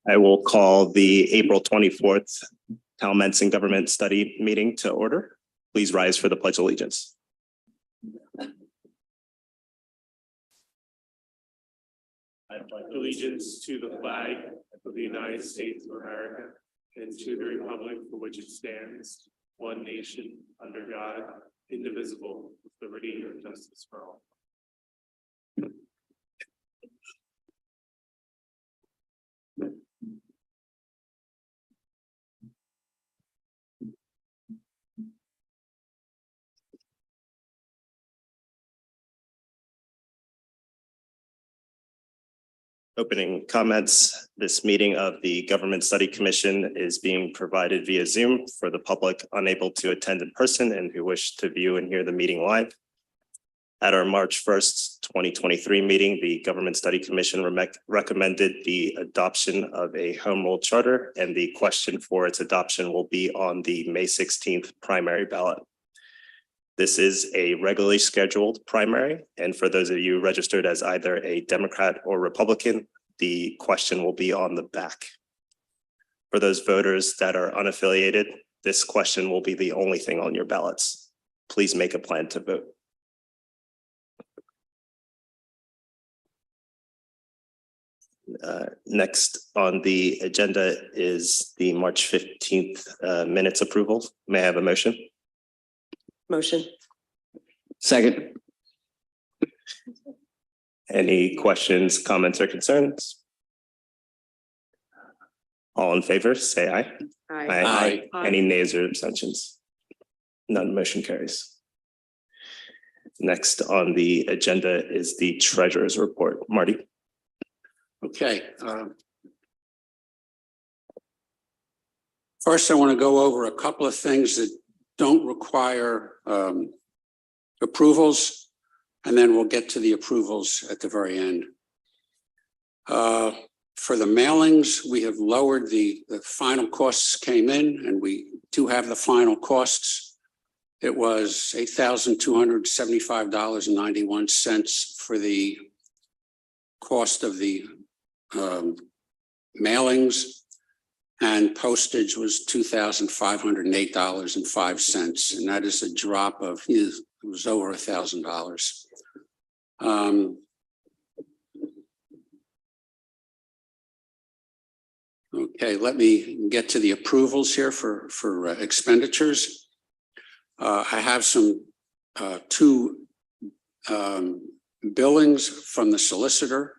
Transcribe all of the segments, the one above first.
I will call the April 24th Towamencin Government Study Meeting to order. Please rise for the Pledge of Allegiance. I pledge allegiance to the flag of the United States of America and to the republic for which it stands, one nation, under God, indivisible, with liberty and justice for all. Opening comments. This meeting of the Government Study Commission is being provided via Zoom for the public unable to attend in person and who wish to view and hear the meeting live. At our March 1st, 2023 meeting, the Government Study Commission recommended the adoption of a home rule charter, and the question for its adoption will be on the May 16th primary ballot. This is a regularly scheduled primary, and for those of you registered as either a Democrat or Republican, the question will be on the back. For those voters that are unaffiliated, this question will be the only thing on your ballots. Please make a plan to vote. Next on the agenda is the March 15th minutes approval. May I have a motion? Motion. Second. Any questions, comments, or concerns? All in favor, say aye. Aye. Any nays or abstentions? None, motion carries. Next on the agenda is the treasurer's report. Marty. Okay. First, I want to go over a couple of things that don't require approvals, and then we'll get to the approvals at the very end. For the mailings, we have lowered the final costs came in, and we do have the final costs. It was $8,275.91 for the cost of the mailings, and postage was $2,508.05, and that is a drop of, it was over $1,000. Okay, let me get to the approvals here for expenditures. I have some two billings from the solicitor.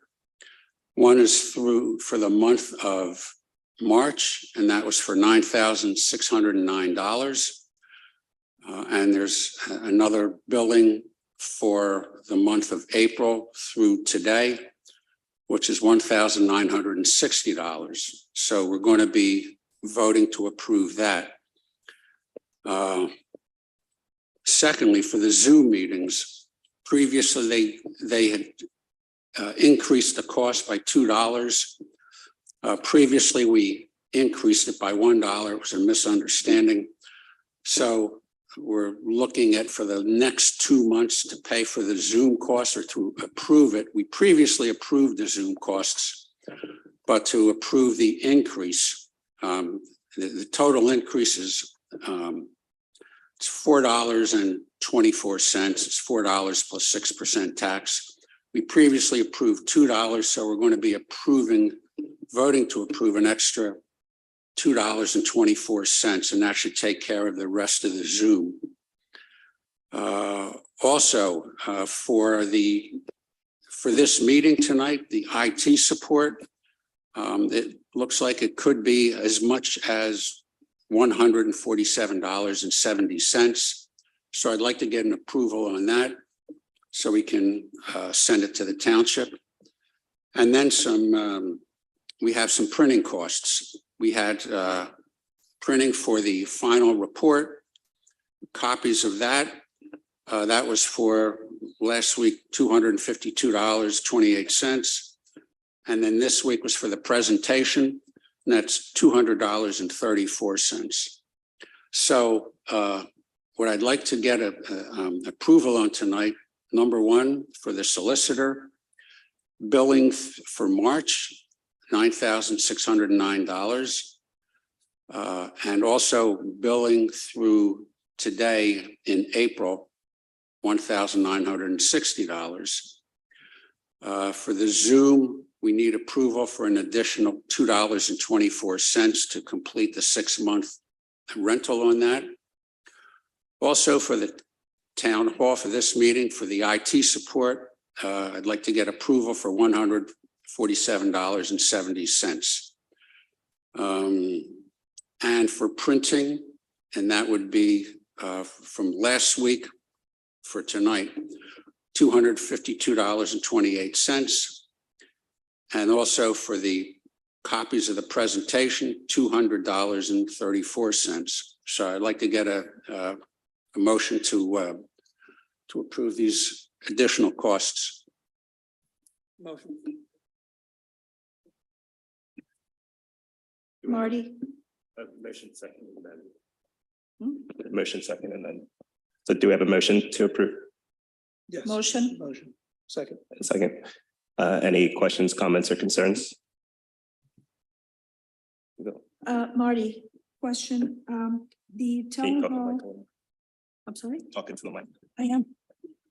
One is for the month of March, and that was for $9,609. And there's another billing for the month of April through today, which is $1,960. So we're going to be voting to approve that. Secondly, for the Zoom meetings, previously they had increased the cost by $2. Previously, we increased it by $1. It was a misunderstanding. So we're looking at, for the next 2 months, to pay for the Zoom costs or to approve it. We previously approved the Zoom costs, but to approve the increase, the total increase is it's $4.24. It's $4 plus 6% tax. We previously approved $2, so we're going to be voting to approve an extra $2.24, and that should take care of the rest of the Zoom. Also, for this meeting tonight, the IT support, it looks like it could be as much as $147.70. So I'd like to get an approval on that so we can send it to the township. And then we have some printing costs. We had printing for the final report, copies of that. That was for last week, $252.28. And then this week was for the presentation, and that's $200.34. So what I'd like to get approval on tonight, number one, for the solicitor, billing for March, $9,609. And also billing through today in April, $1,960. For the Zoom, we need approval for an additional $2.24 to complete the 6-month rental on that. Also for the town hall for this meeting, for the IT support, I'd like to get approval for $147.70. And for printing, and that would be from last week for tonight, $252.28. And also for the copies of the presentation, $200.34. So I'd like to get a motion to approve these additional costs. Motion. Marty, Motion second and then. Hmm? Motion second and then. So do we have a motion to approve? Yes. motion, Motion. Second. Second. Any questions, comments, or concerns? Marty, question, the Can you town talk to the hall, mic a little? I'm sorry, Talking to the mic. I am.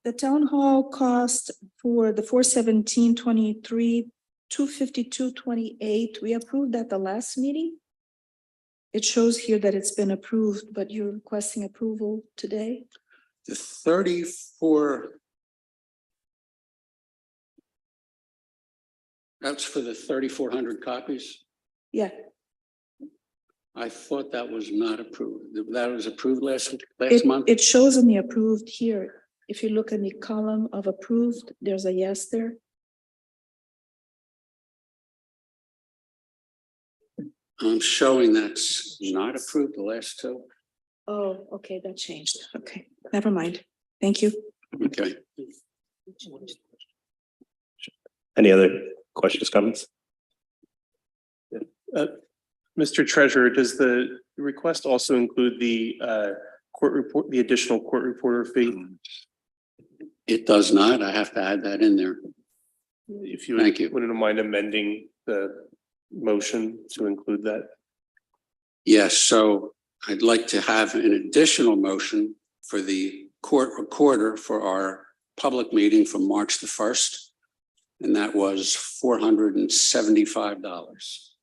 The town hall cost for the 4/17/23, $252.28, we approved at the last meeting. It shows here that it's been approved, but you're requesting approval today. The 34. That's for the 3,400 copies. Yeah, I thought that was not approved. That was approved last it, month. it shows in the approved here. If you look in the column of approved, there's a yes there. I'm showing that's not approved, the last two. Oh, okay, that changed. Okay, never mind. Thank you. Okay. Any other questions, comments? Mr. Treasurer, does the request also include the court report, the additional court reporter fee? It does not. I have to add that in there. If you Thank you. wouldn't mind amending the motion to include that. Yes, so I'd like to have an additional motion for the court recorder for our public meeting from March the 1st. And that was $475.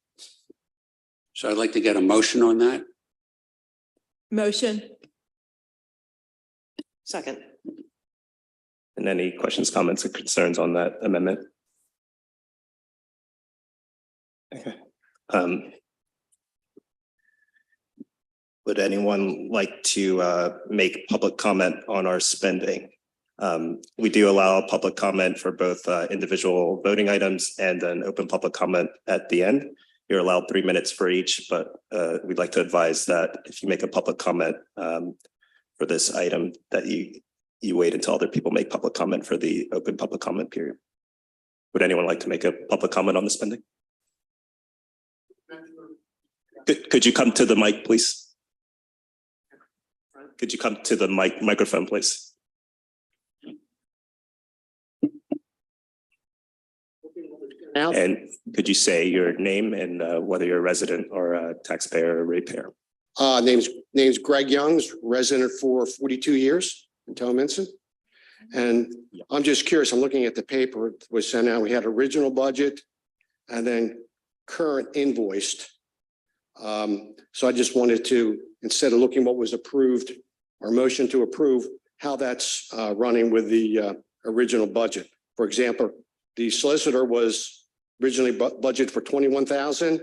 So I'd like to get a motion on that. Motion. Second. And any questions, comments, or concerns on that amendment? Okay. Would anyone like to make public comment on our spending? We do allow public comment for both individual voting items and an open public comment at the end. You're allowed 3 minutes for each, but we'd like to advise that if you make a public comment for this item, that you wait until other people make public comment for the open public comment period. Would anyone like to make a public comment on the spending? Could you come to the mic, please? Could you come to the microphone, please? And could you say your name and whether you're a resident or a taxpayer or ratepayer? Name's Greg Youngs, resident for 42 years in Towamencin. And I'm just curious, I'm looking at the paper it was sent out. We had original budget and then current invoiced. So I just wanted to, instead of looking what was approved or motion to approve, how that's running with the original budget. For example, the solicitor was originally budgeted for 21,000.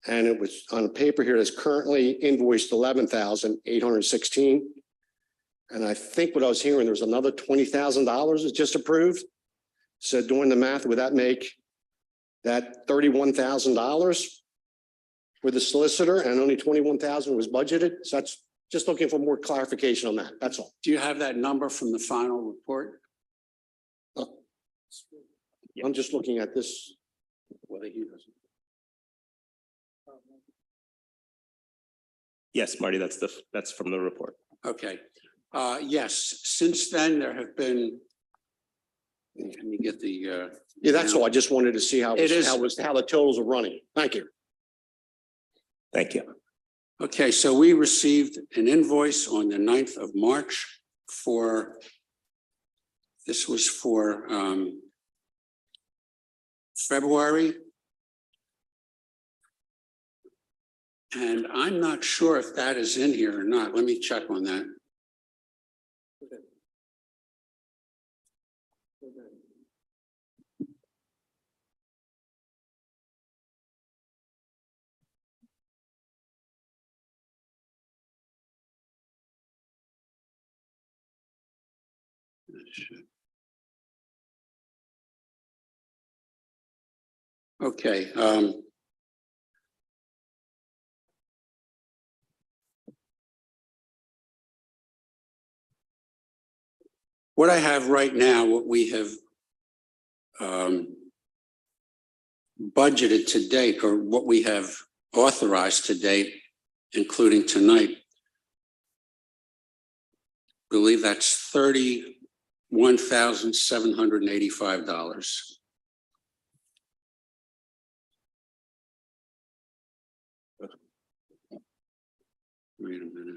And it was on paper here that's currently invoiced 11,816. And I think what I was hearing, there was another $20,000 is just approved. So doing the math, would that make that $31,000 for the solicitor and only 21,000 was budgeted? So that's just looking for more clarification on that. That's all. Do you have that number from the final report? I'm just looking at this. Whether he doesn't. Yes, Marty, that's from the report. Okay. Yes, since then, there have been Let me get the, Yeah, that's all. I just wanted to see how, It is- how the totals are running. Thank you. Thank you. okay, so we received an invoice on the 9th of March for, this was for February. And I'm not sure if that is in here or not. Let me check on that. Okay, what I have right now, what we have budgeted to date, or what we have authorized to date, including tonight, I believe that's $31,785. Wait a minute.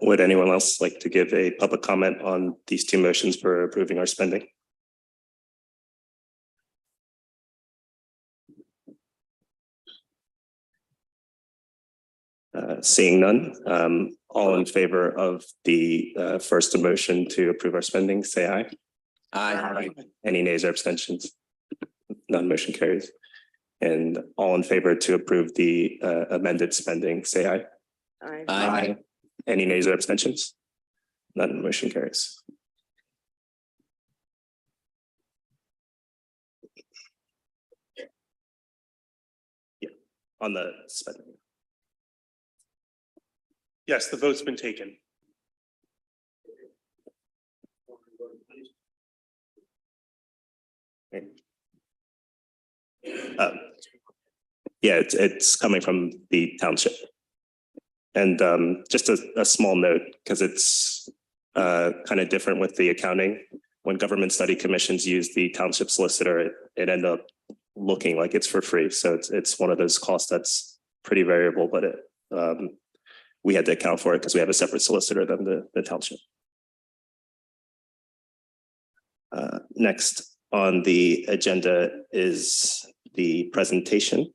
Would anyone else like to give a public comment on these two motions for approving our spending? Seeing none, all in favor of the first motion to approve our spending, say aye. Aye. Any nays or abstentions? None motion carries. And all in favor to approve the amended spending, say aye. Aye. Any nays or abstentions? None motion carries. Yeah, on the spending. Yes, the vote's been taken. Yeah, it's coming from the township. And just a small note, because it's kind of different with the accounting. When government study commissions use the township solicitor, it ended up looking like it's for free. So it's one of those costs that's pretty variable, but we had to account for it because we have a separate solicitor than the township. Next on the agenda is the presentation.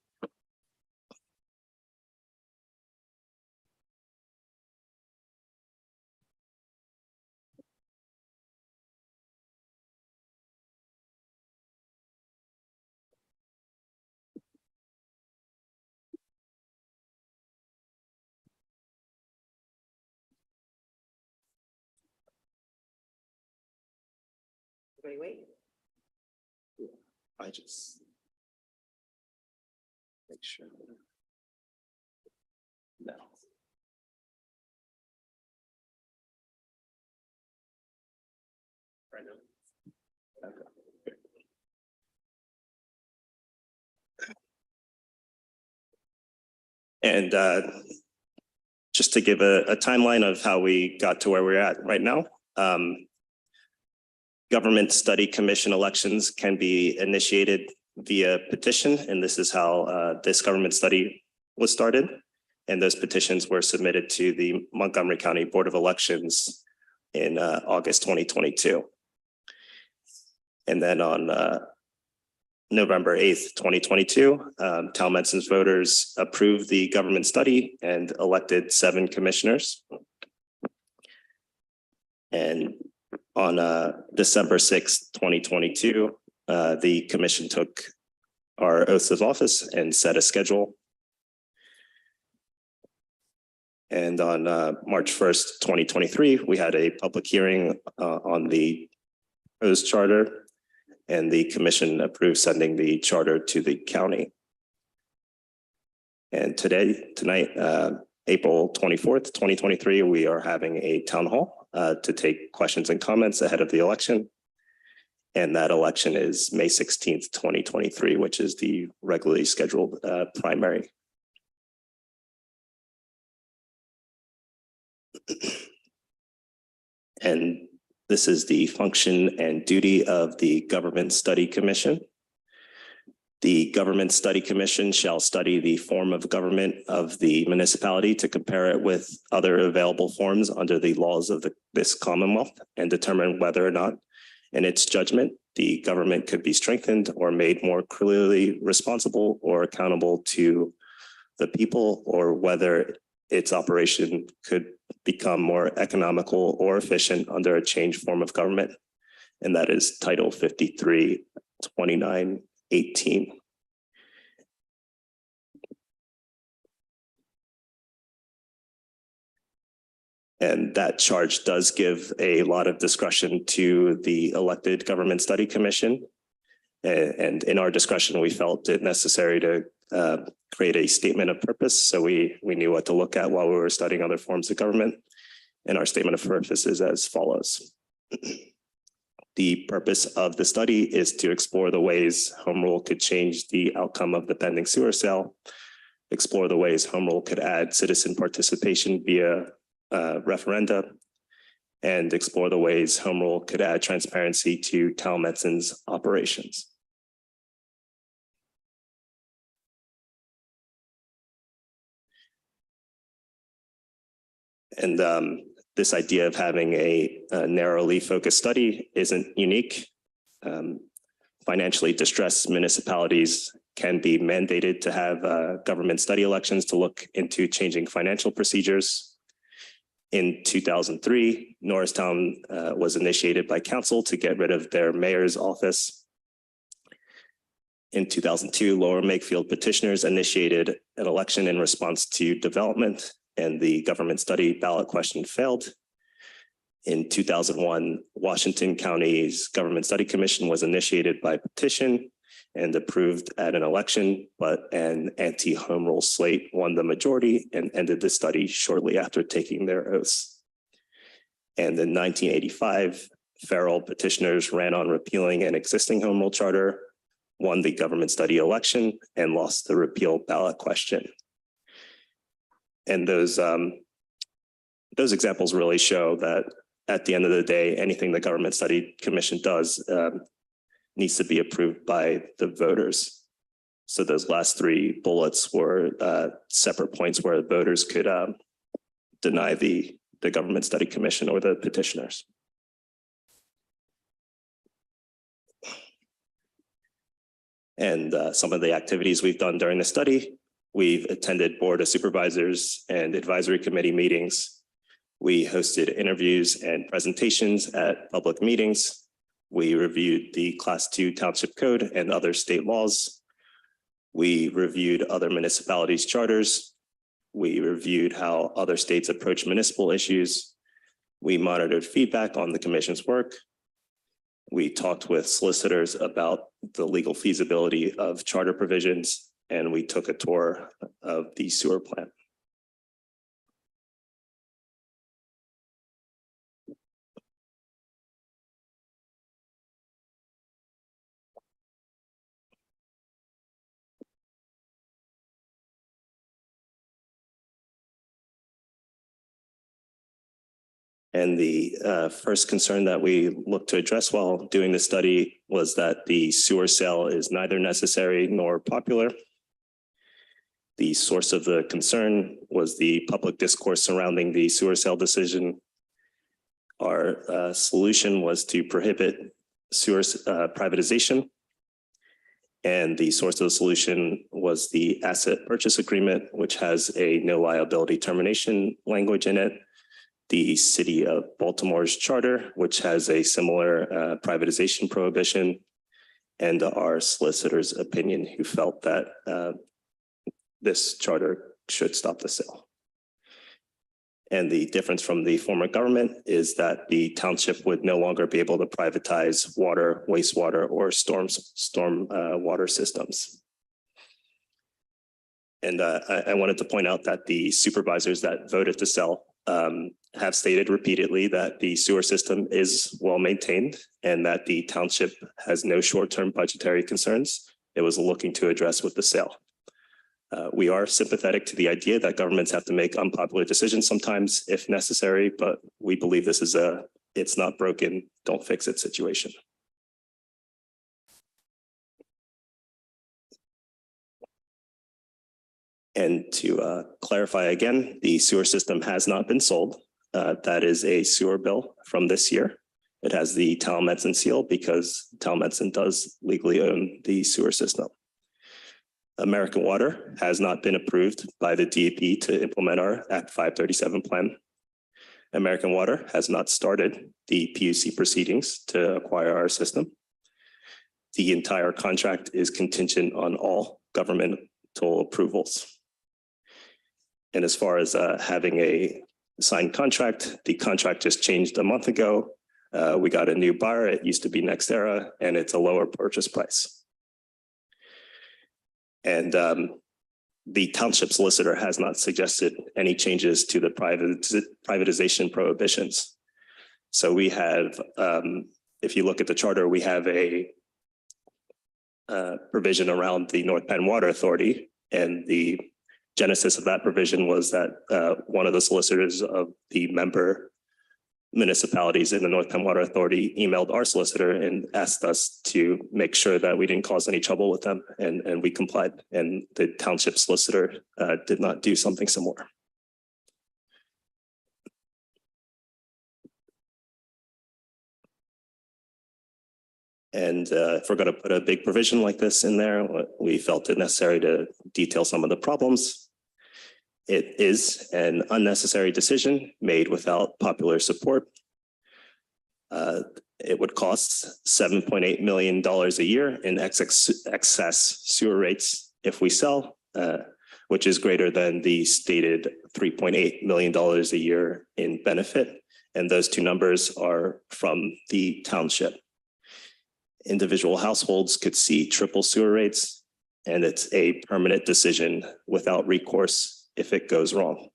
Wait. I just make sure. No. Right now. Okay. And just to give a timeline of how we got to where we're at right now. Government Study Commission elections can be initiated via petition, and this is how this government study was started. And those petitions were submitted to the Montgomery County Board of Elections in August 2022. And then on November 8th, 2022, Towamencin's voters approved the government study and elected 7 commissioners. And on December 6th, 2022, the commission took our oaths of office and set a schedule. And on March 1st, 2023, we had a public hearing on the proposed charter, and the commission approved sending the charter to the county. And tonight, April 24th, 2023, we are having a town hall to take questions and comments ahead of the election. And that election is May 16th, 2023, which is the regularly scheduled primary. And this is the function and duty of the Government Study Commission. The Government Study Commission shall study the form of government of the municipality to compare it with other available forms under the laws of this Commonwealth and determine whether or not, in its judgment, the government could be strengthened or made more clearly responsible or accountable to the people, or whether its operation could become more economical or efficient under a changed form of government. And that is Title 53, 2918. And that charge does give a lot of discretion to the elected Government Study Commission. And in our discussion, we felt it necessary to create a statement of purpose. So we knew what to look at while we were studying other forms of government. And our statement of purpose is as follows. The purpose of the study is to explore the ways home rule could change the outcome of the pending sewer sale, explore the ways home rule could add citizen participation via referenda, and explore the ways home rule could add transparency to Towamencin's operations. And this idea of having a narrowly focused study isn't unique. Financially distressed municipalities can be mandated to have government study elections to look into changing financial procedures. In 2003, Norristown was initiated by council to get rid of their mayor's office. In 2002, Lower Makefield petitioners initiated an election in response to development, and the government study ballot question failed. In 2001, Washington County's Government Study Commission was initiated by petition and approved at an election, but an anti-home rule slate won the majority and ended the study shortly after taking their oaths. And in 1985, federal petitioners ran on repealing an existing home rule charter, won the government study election, and lost the repeal ballot question. And those examples really show that at the end of the day, anything the Government Study Commission does needs to be approved by the voters. So those last three bullets were separate points where the voters could deny the Government Study Commission or the petitioners. And some of the activities we've done during the study, we've attended Board of Supervisors and Advisory Committee meetings. We hosted interviews and presentations at public meetings. We reviewed the Class 2 Township Code and other state laws. We reviewed other municipalities' charters. We reviewed how other states approach municipal issues. We monitored feedback on the commission's work. We talked with solicitors about the legal feasibility of charter provisions, and we took a tour of the sewer plant. And the first concern that we looked to address while doing the study was that the sewer sale is neither necessary nor popular. The source of the concern was the public discourse surrounding the sewer sale decision. Our solution was to prohibit sewer privatization. And the source of the solution was the asset purchase agreement, which has a no liability termination language in it. The City of Baltimore's charter, which has a similar privatization prohibition, and our solicitor's opinion, who felt that this charter should stop the sale. And the difference from the former government is that the township would no longer be able to privatize water, wastewater, or storm water systems. And I wanted to point out that the supervisors that voted to sell have stated repeatedly that the sewer system is well maintained and that the township has no short-term budgetary concerns it was looking to address with the sale. We are sympathetic to the idea that governments have to make unpopular decisions sometimes if necessary, but we believe this is a it's not broken, don't fix it situation. And to clarify again, the sewer system has not been sold. That is a sewer bill from this year. It has the Towamencin seal because Towamencin does legally own the sewer system. American Water has not been approved by the DEP to implement our Act 537 plan. American Water has not started the PUC proceedings to acquire our system. The entire contract is contingent on all governmental approvals. And as far as having a signed contract, the contract just changed a month ago. We got a new buyer. It used to be NextEra, and it's a lower purchase price. And the township solicitor has not suggested any changes to the privatization prohibitions. So we have, if you look at the charter, we have a provision around the North Penn Water Authority, and the genesis of that provision was that one of the solicitors of the member municipalities in the North Penn Water Authority emailed our solicitor and asked us to make sure that we didn't cause any trouble with them, and we complied. And the township solicitor did not do something similar. And if we're going to put a big provision like this in there, we felt it necessary to detail some of the problems. It is an unnecessary decision made without popular support. It would cost $7.8 million a year in excess sewer rates if we sell, which is greater than the stated $3.8 million a year in benefit. And those two numbers are from the township. Individual households could see triple sewer rates, and it's a permanent decision without recourse if it goes wrong.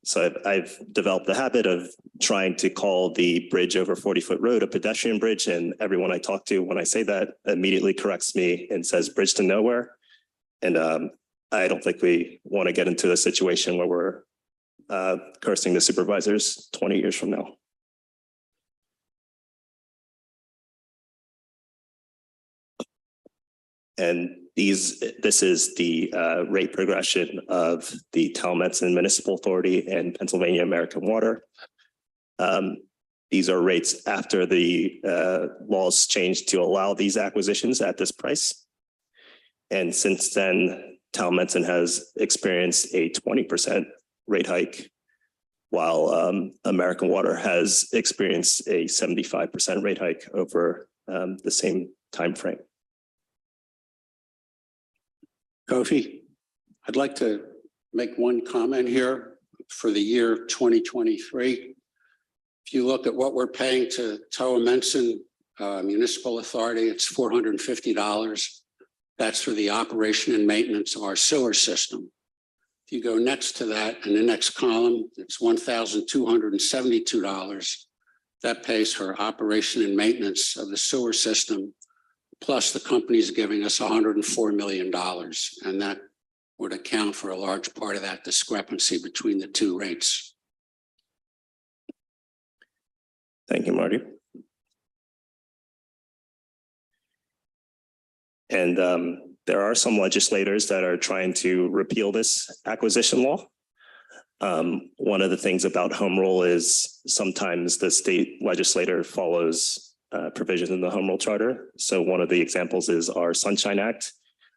So I've developed the habit of trying to call the bridge over 40-foot road a pedestrian bridge, and everyone I talk to when I say that immediately corrects me and says bridge to nowhere. And I don't think we want to get into a situation where we're cursing the supervisors 20 years from now. And this is the rate progression of the Towamencin Municipal Authority and Pennsylvania American Water. These are rates after the laws changed to allow these acquisitions at this price. And since then, Towamencin has experienced a 20% rate hike, while American Water has experienced a 75% rate hike over the same time frame. Kofi, I'd like to make one comment here for the year 2023. If you look at what we're paying to Towamencin Municipal Authority, it's $450. That's for the operation and maintenance of our sewer system. If you go next to that in the next column, it's $1,272. That pays for operation and maintenance of the sewer system. Plus the company's giving us $104 million, and that would account for a large part of that discrepancy between the two rates. Thank you, Marty. And there are some legislators that are trying to repeal this acquisition law. One of the things about home rule is sometimes the state legislator follows provisions in the home rule charter. So one of the examples is our Sunshine Act.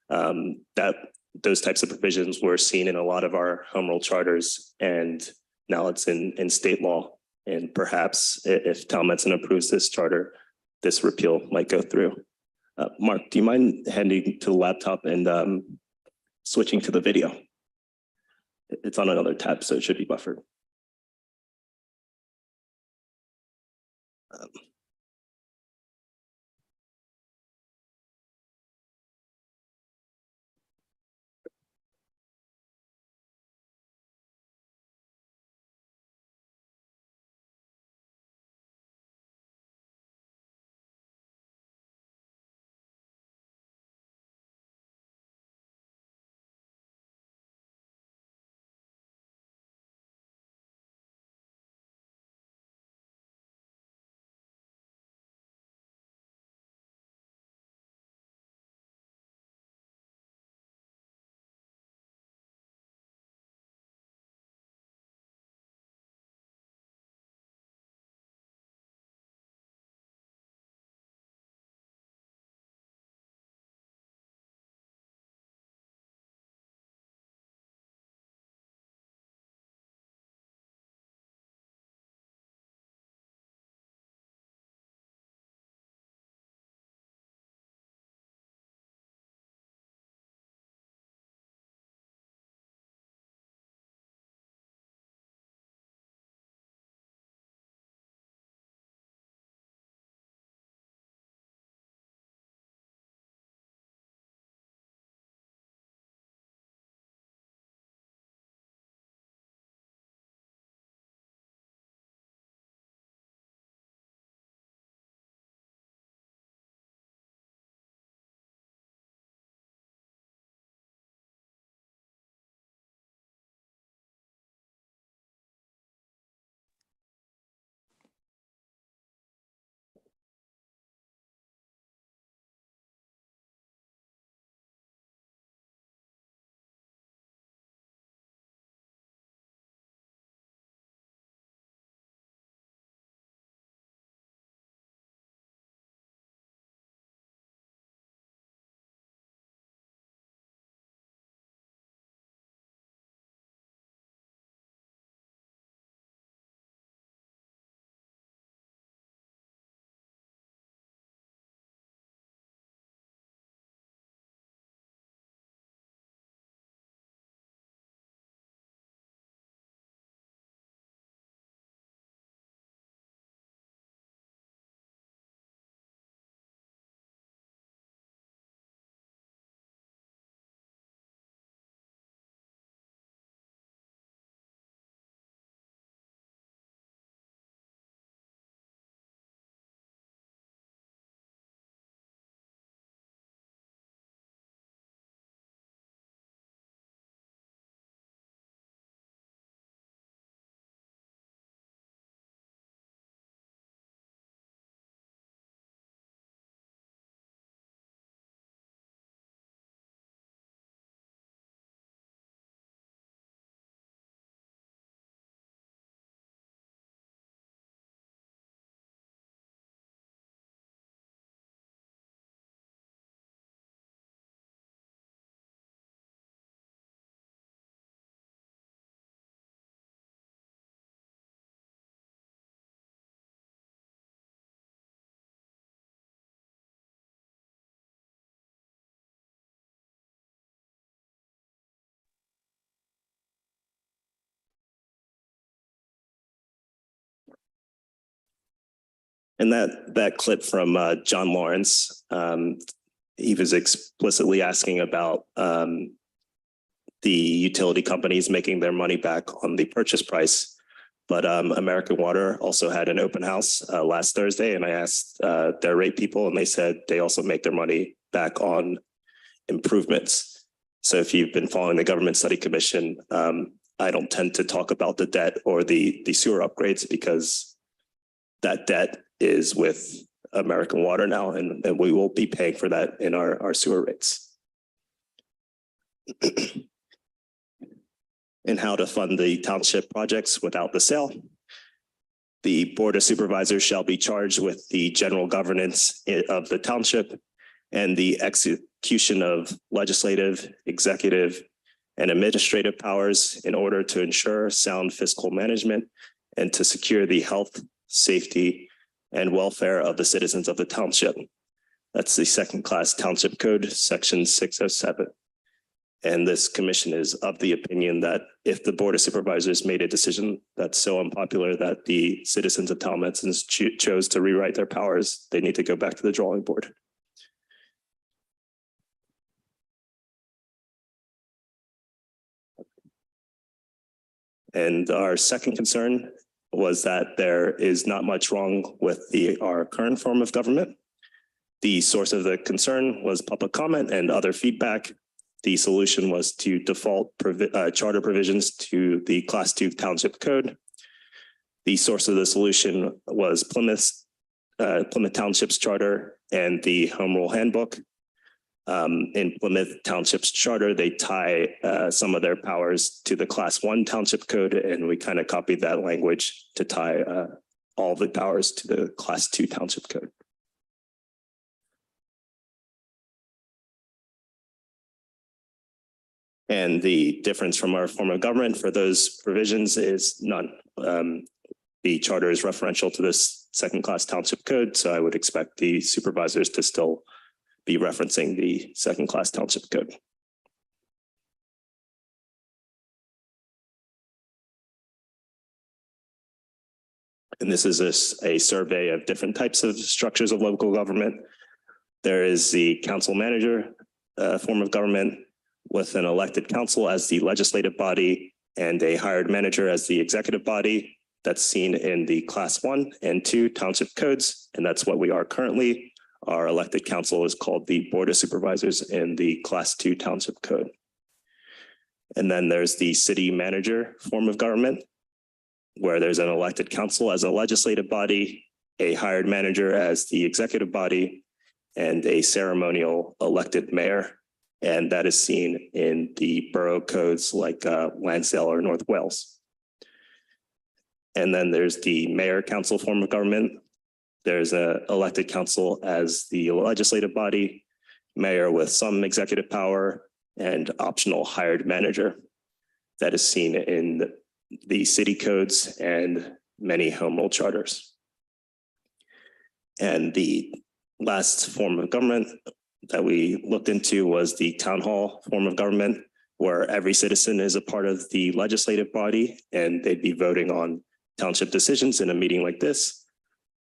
Those types of provisions were seen in a lot of our home rule charters, and now it's in state law. And perhaps if Towamencin approves this charter, this repeal might go through. Mark, do you mind heading to the laptop and switching to the video? It's on another tab, so it should be buffered. And that clip from John Lawrence, he was explicitly asking about the utility companies making their money back on the purchase price. But American Water also had an open house last Thursday, and I asked their rate people, and they said they also make their money back on improvements. So if you've been following the Government Study Commission, I don't tend to talk about the debt or the sewer upgrades because that debt is with American Water now, and we will be paying for that in our sewer rates. And how to fund the township projects without the sale. The Board of Supervisors shall be charged with the general governance of the township and the execution of legislative, executive, and administrative powers in order to ensure sound fiscal management and to secure the health, safety, and welfare of the citizens of the township. That's the second-class Township Code, Section 607. And this commission is of the opinion that if the Board of Supervisors made a decision that's so unpopular that the citizens of Towamencin chose to rewrite their powers, they need to go back to the drawing board. And our second concern was that there is not much wrong with our current form of government. The source of the concern was public comment and other feedback. The solution was to default charter provisions to the Class 2 Township Code. The source of the solution was Plymouth Township's charter and the Home Rule Handbook. In Plymouth Township's charter, they tie some of their powers to the Class 1 Township Code, and we kind of copied that language to tie all the powers to the Class 2 Township Code. And the difference from our form of government for those provisions is none. The charter is referential to this second-class Township Code, so I would expect the supervisors to still be referencing the second-class Township Code. And this is a survey of different types of structures of local government. There is the council manager form of government, with an elected council as the legislative body and a hired manager as the executive body. That's seen in the Class 1 and 2 Township Codes, and that's what we are currently. Our elected council is called the Board of Supervisors in the Class 2 Township Code. And then there's the city manager form of government, where there's an elected council as a legislative body, a hired manager as the executive body, and a ceremonial elected mayor. And that is seen in the borough codes like Lansdale or North Wales. And then there's the mayor council form of government. There's an elected council as the legislative body, mayor with some executive power, and optional hired manager. That is seen in the city codes and many home rule charters. And the last form of government that we looked into was the town hall form of government, where every citizen is a part of the legislative body and they'd be voting on township decisions in a meeting like this.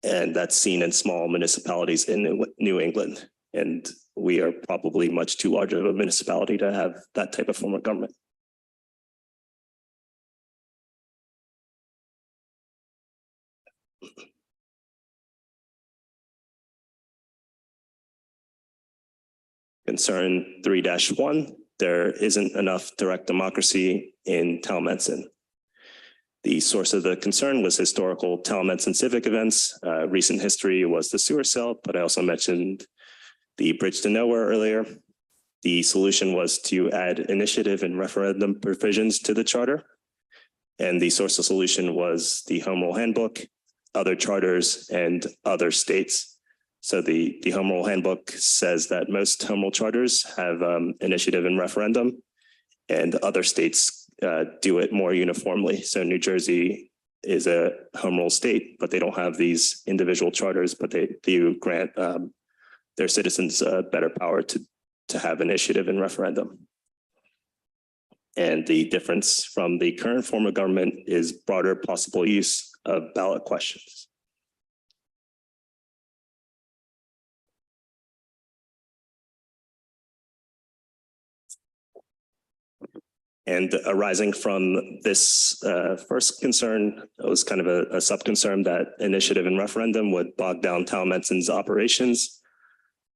And that's seen in small municipalities in New England. And we are probably much too large of a municipality to have that type of form of government. Concern 3-1, there isn't enough direct democracy in Towamencin. The source of the concern was historical Towamencin civic events. Recent history was the sewer cell, but I also mentioned the bridge to nowhere earlier. The solution was to add initiative and referendum provisions to the charter. And the source of solution was the Home Rule Handbook, other charters, and other states. So the Home Rule Handbook says that most home rule charters have initiative and referendum, and other states do it more uniformly. So New Jersey is a home rule state, but they don't have these individual charters, but they do grant their citizens better power to have initiative and referendum. And the difference from the current form of government is broader possible use of ballot questions. And arising from this first concern, it was kind of a sub-concern that initiative and referendum would bog down Towamencin's operations.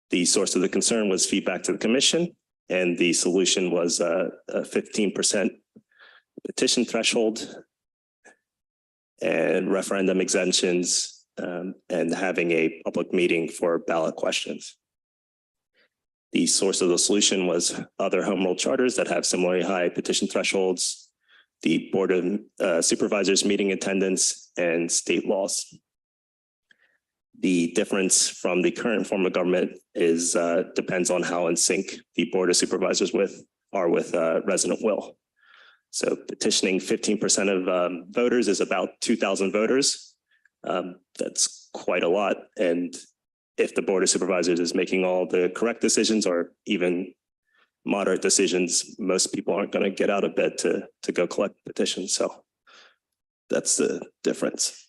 The source of the concern was feedback to the commission, and the solution was a 15% petition threshold and referendum exemptions, and having a public meeting for ballot questions. The source of the solution was other home rule charters that have similarly high petition thresholds, the Board of Supervisors meeting attendance, and state laws. The difference from the current form of government is depends on how in sync the Board of Supervisors are with resident will. So petitioning 15% of voters is about 2,000 voters. That's quite a lot. And if the Board of Supervisors is making all the correct decisions or even moderate decisions, most people aren't going to get out of bed to go collect petitions. So that's the difference.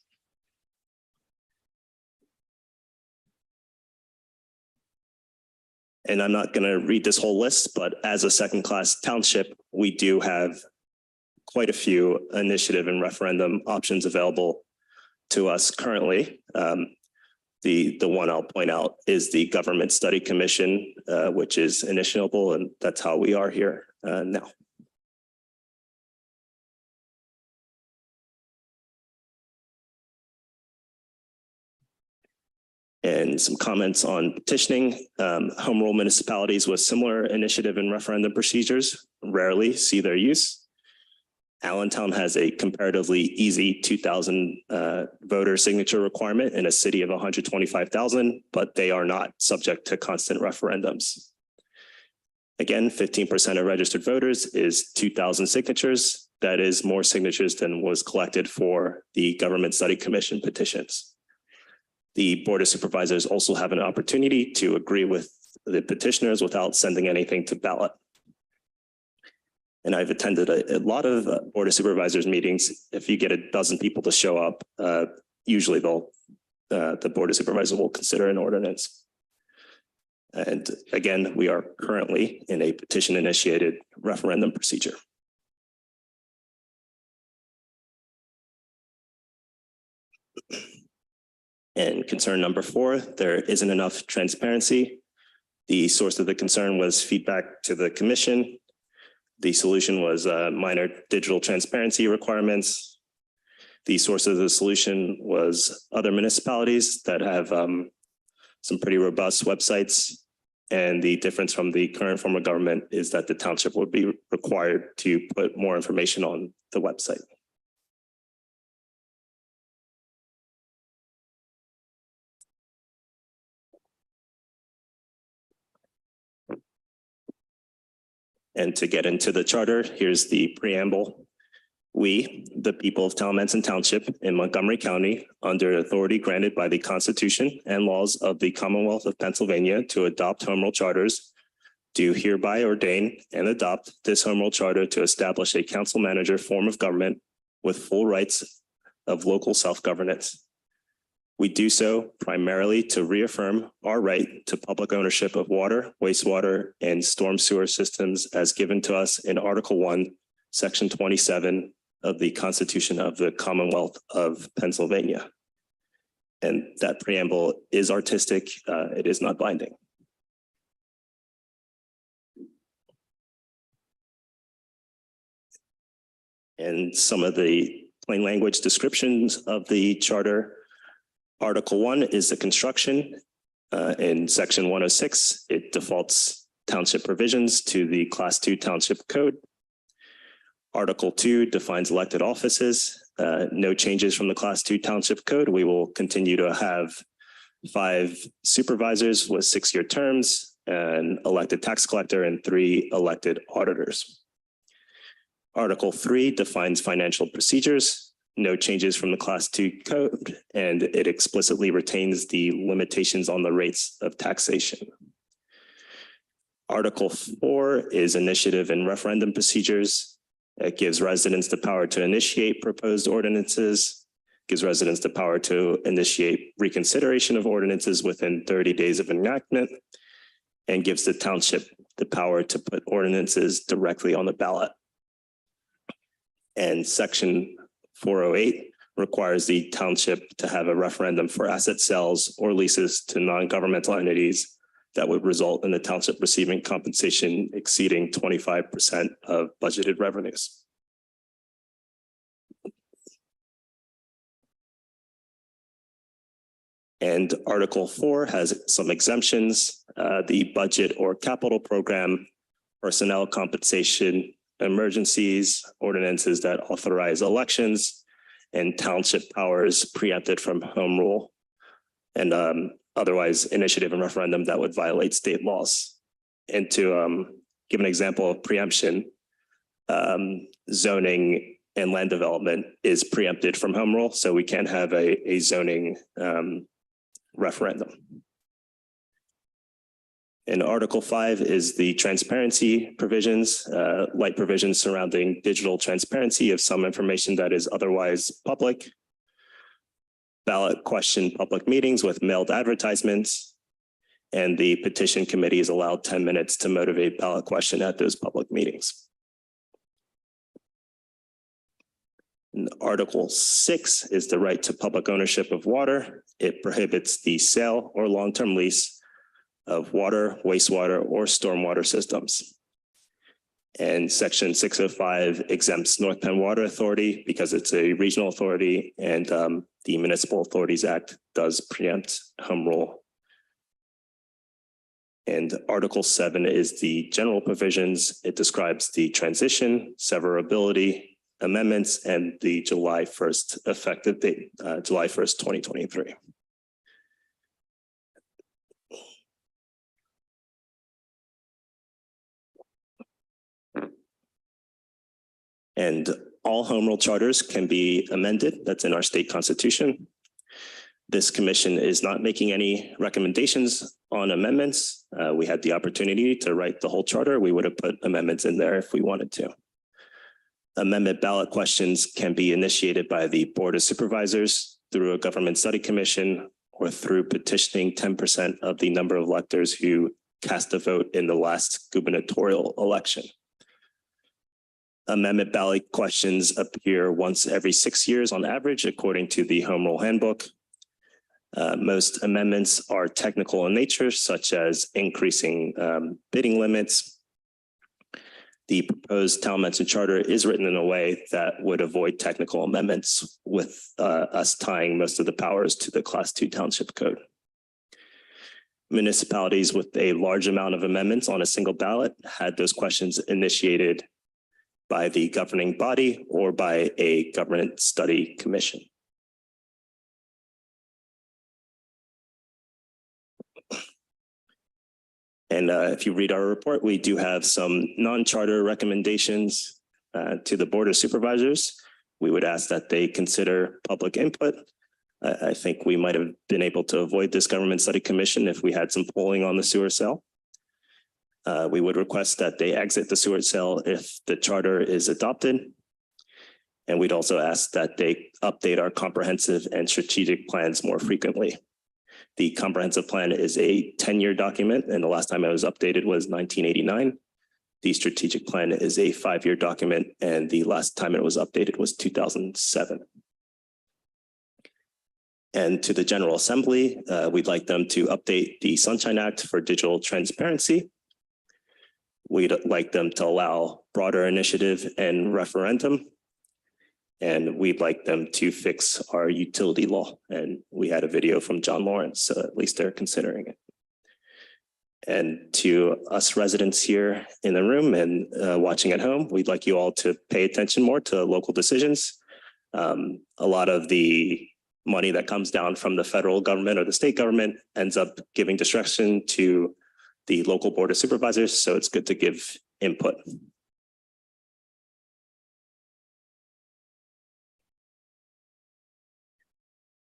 And I'm not going to read this whole list, but as a second-class township, we do have quite a few initiative and referendum options available to us currently. The one I'll point out is the Government Study Commission, which is initiable, and that's how we are here now. And some comments on petitioning. Home rule municipalities with similar initiative and referendum procedures rarely see their use. Allentown has a comparatively easy 2,000 voter signature requirement in a city of 125,000, but they are not subject to constant referendums. Again, 15% of registered voters is 2,000 signatures. That is more signatures than was collected for the Government Study Commission petitions. The Board of Supervisors also have an opportunity to agree with the petitioners without sending anything to ballot. And I've attended a lot of Board of Supervisors meetings. If you get a dozen people to show up, usually the Board of Supervisors will consider an ordinance. And again, we are currently in a petition-initiated referendum procedure. And concern number 4, there isn't enough transparency. The source of the concern was feedback to the commission. The solution was minor digital transparency requirements. The source of the solution was other municipalities that have some pretty robust websites. And the difference from the current form of government is that the township would be required to put more information on the website. And to get into the charter, here's the preamble. We, the people of Towamencin Township in Montgomery County, under authority granted by the Constitution and laws of the Commonwealth of Pennsylvania to adopt home rule charters, do hereby ordain and adopt this home rule charter to establish a council manager form of government with full rights of local self-governance. We do so primarily to reaffirm our right to public ownership of water, wastewater, and storm sewer systems as given to us in Article 1, Section 27 of the Constitution of the Commonwealth of Pennsylvania. And that preamble is artistic, it is not binding. And some of the plain language descriptions of the charter. Article 1 is the construction. In Section 106, it defaults township provisions to the Class 2 Township Code. Article 2 defines elected offices. No changes from the Class 2 Township Code. We will continue to have 5 supervisors with 6-year terms, an elected tax collector, and 3 elected auditors. Article 3 defines financial procedures. No changes from the Class 2 code, and it explicitly retains the limitations on the rates of taxation. Article 4 is initiative and referendum procedures. It gives residents the power to initiate proposed ordinances, gives residents the power to initiate reconsideration of ordinances within 30 days of enactment, and gives the township the power to put ordinances directly on the ballot. And section 408 requires the township to have a referendum for asset sales or leases to non-governmental entities that would result in the township receiving compensation exceeding 25% of budgeted revenues. And Article 4 has some exemptions, the budget or capital program, personnel compensation, emergencies, ordinances that authorize elections, and township powers preempted from home rule, and otherwise initiative and referendum that would violate state laws. And to give an example of preemption, zoning and land development is preempted from home rule, so we can't have a zoning referendum. And Article 5 is the transparency provisions, light provisions surrounding digital transparency of some information that is otherwise public. Ballot question public meetings with mailed advertisements. And the petition committee is allowed 10 minutes to motivate ballot question at those public meetings. And Article 6 is the right to public ownership of water. It prohibits the sale or long-term lease of water, wastewater, or stormwater systems. And section 605 exempts North Penn Water Authority because it's a regional authority, and the Municipal Authorities Act does preempt home rule. And Article 7 is the general provisions. It describes the transition, severability, amendments, and the July 1st effective date, July 1st, 2023. And all home rule charters can be amended. That's in our state constitution. This commission is not making any recommendations on amendments. We had the opportunity to write the whole charter. We would have put amendments in there if we wanted to. Amendment ballot questions can be initiated by the Board of Supervisors through a government study commission or through petitioning 10% of the number of electors who cast a vote in the last gubernatorial election. Amendment ballot questions appear once every 6 years on average, according to the Home Rule Handbook. Most amendments are technical in nature, such as increasing bidding limits. The proposed Towamencin charter is written in a way that would avoid technical amendments, with us tying most of the powers to the Class 2 Township Code. Municipalities with a large amount of amendments on a single ballot had those questions initiated by the governing body or by a government study commission. And if you read our report, we do have some non-charter recommendations to the Board of Supervisors. We would ask that they consider public input. I think we might have been able to avoid this government study commission if we had some polling on the sewer cell. We would request that they exit the sewer cell if the charter is adopted. And we'd also ask that they update our comprehensive and strategic plans more frequently. The comprehensive plan is a 10-year document, and the last time it was updated was 1989. The strategic plan is a 5-year document, and the last time it was updated was 2007. And to the General Assembly, we'd like them to update the Sunshine Act for digital transparency. We'd like them to allow broader initiative and referendum. And we'd like them to fix our utility law. And we had a video from John Lawrence, so at least they're considering it. And to us residents here in the room and watching at home, we'd like you all to pay attention more to local decisions. A lot of the money that comes down from the federal government or the state government ends up giving discretion to the local Board of Supervisors, so it's good to give input.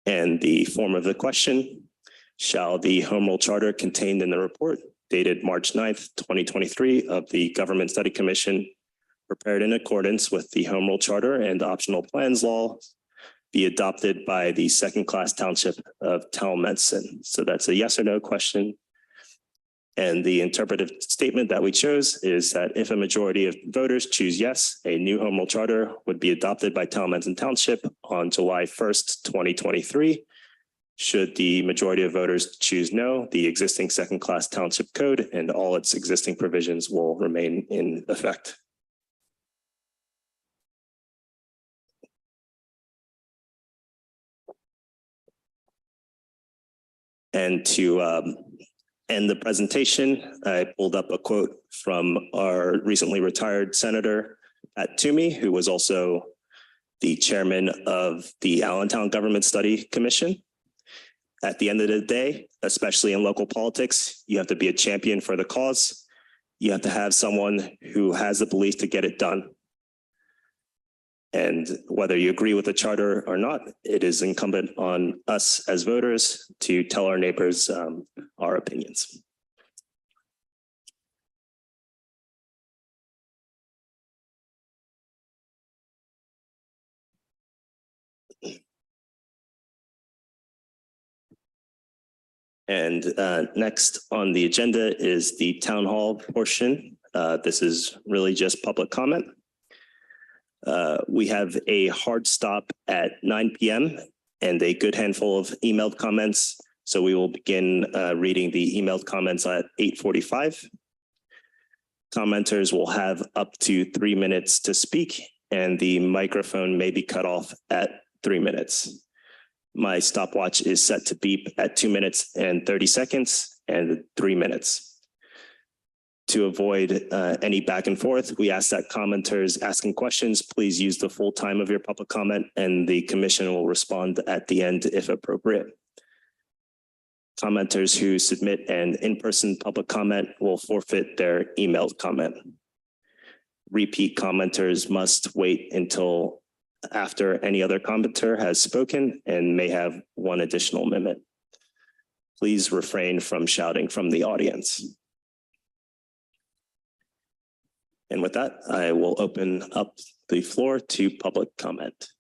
And the form of the question: shall the Home Rule Charter contained in the report dated March 9th, 2023 of the Government Study Commission, prepared in accordance with the Home Rule Charter and Optional Plans Law, be adopted by the second class township of Towamencin? So that's a yes or no question. And the interpretive statement that we chose is that if a majority of voters choose yes, a new home rule charter would be adopted by Towamencin Township on July 1st, 2023. Should the majority of voters choose no, the existing second-class township code and all its existing provisions will remain in effect. And to end the presentation, I pulled up a quote from our recently retired Senator Pat Toomey, who was also the chairman of the Allentown Government Study Commission. At the end of the day, especially in local politics, you have to be a champion for the cause. You have to have someone who has the belief to get it done. And whether you agree with the charter or not, it is incumbent on us as voters to tell our neighbors our opinions. And next on the agenda is the town hall portion. This is really just public comment. We have a hard stop at 9 p.m. and a good handful of emailed comments. So we will begin reading the emailed comments at 8:45. Commenters will have up to 3 minutes to speak, and the microphone may be cut off at 3 minutes. My stopwatch is set to beep at 2 minutes and 30 seconds and 3 minutes. To avoid any back and forth, we ask that commenters asking questions, please use the full time of your public comment, and the commission will respond at the end if appropriate. Commenters who submit an in-person public comment will forfeit their emailed comment. Repeat commenters must wait until after any other commenter has spoken and may have one additional minute. Please refrain from shouting from the audience. And with that, I will open up the floor to public comment.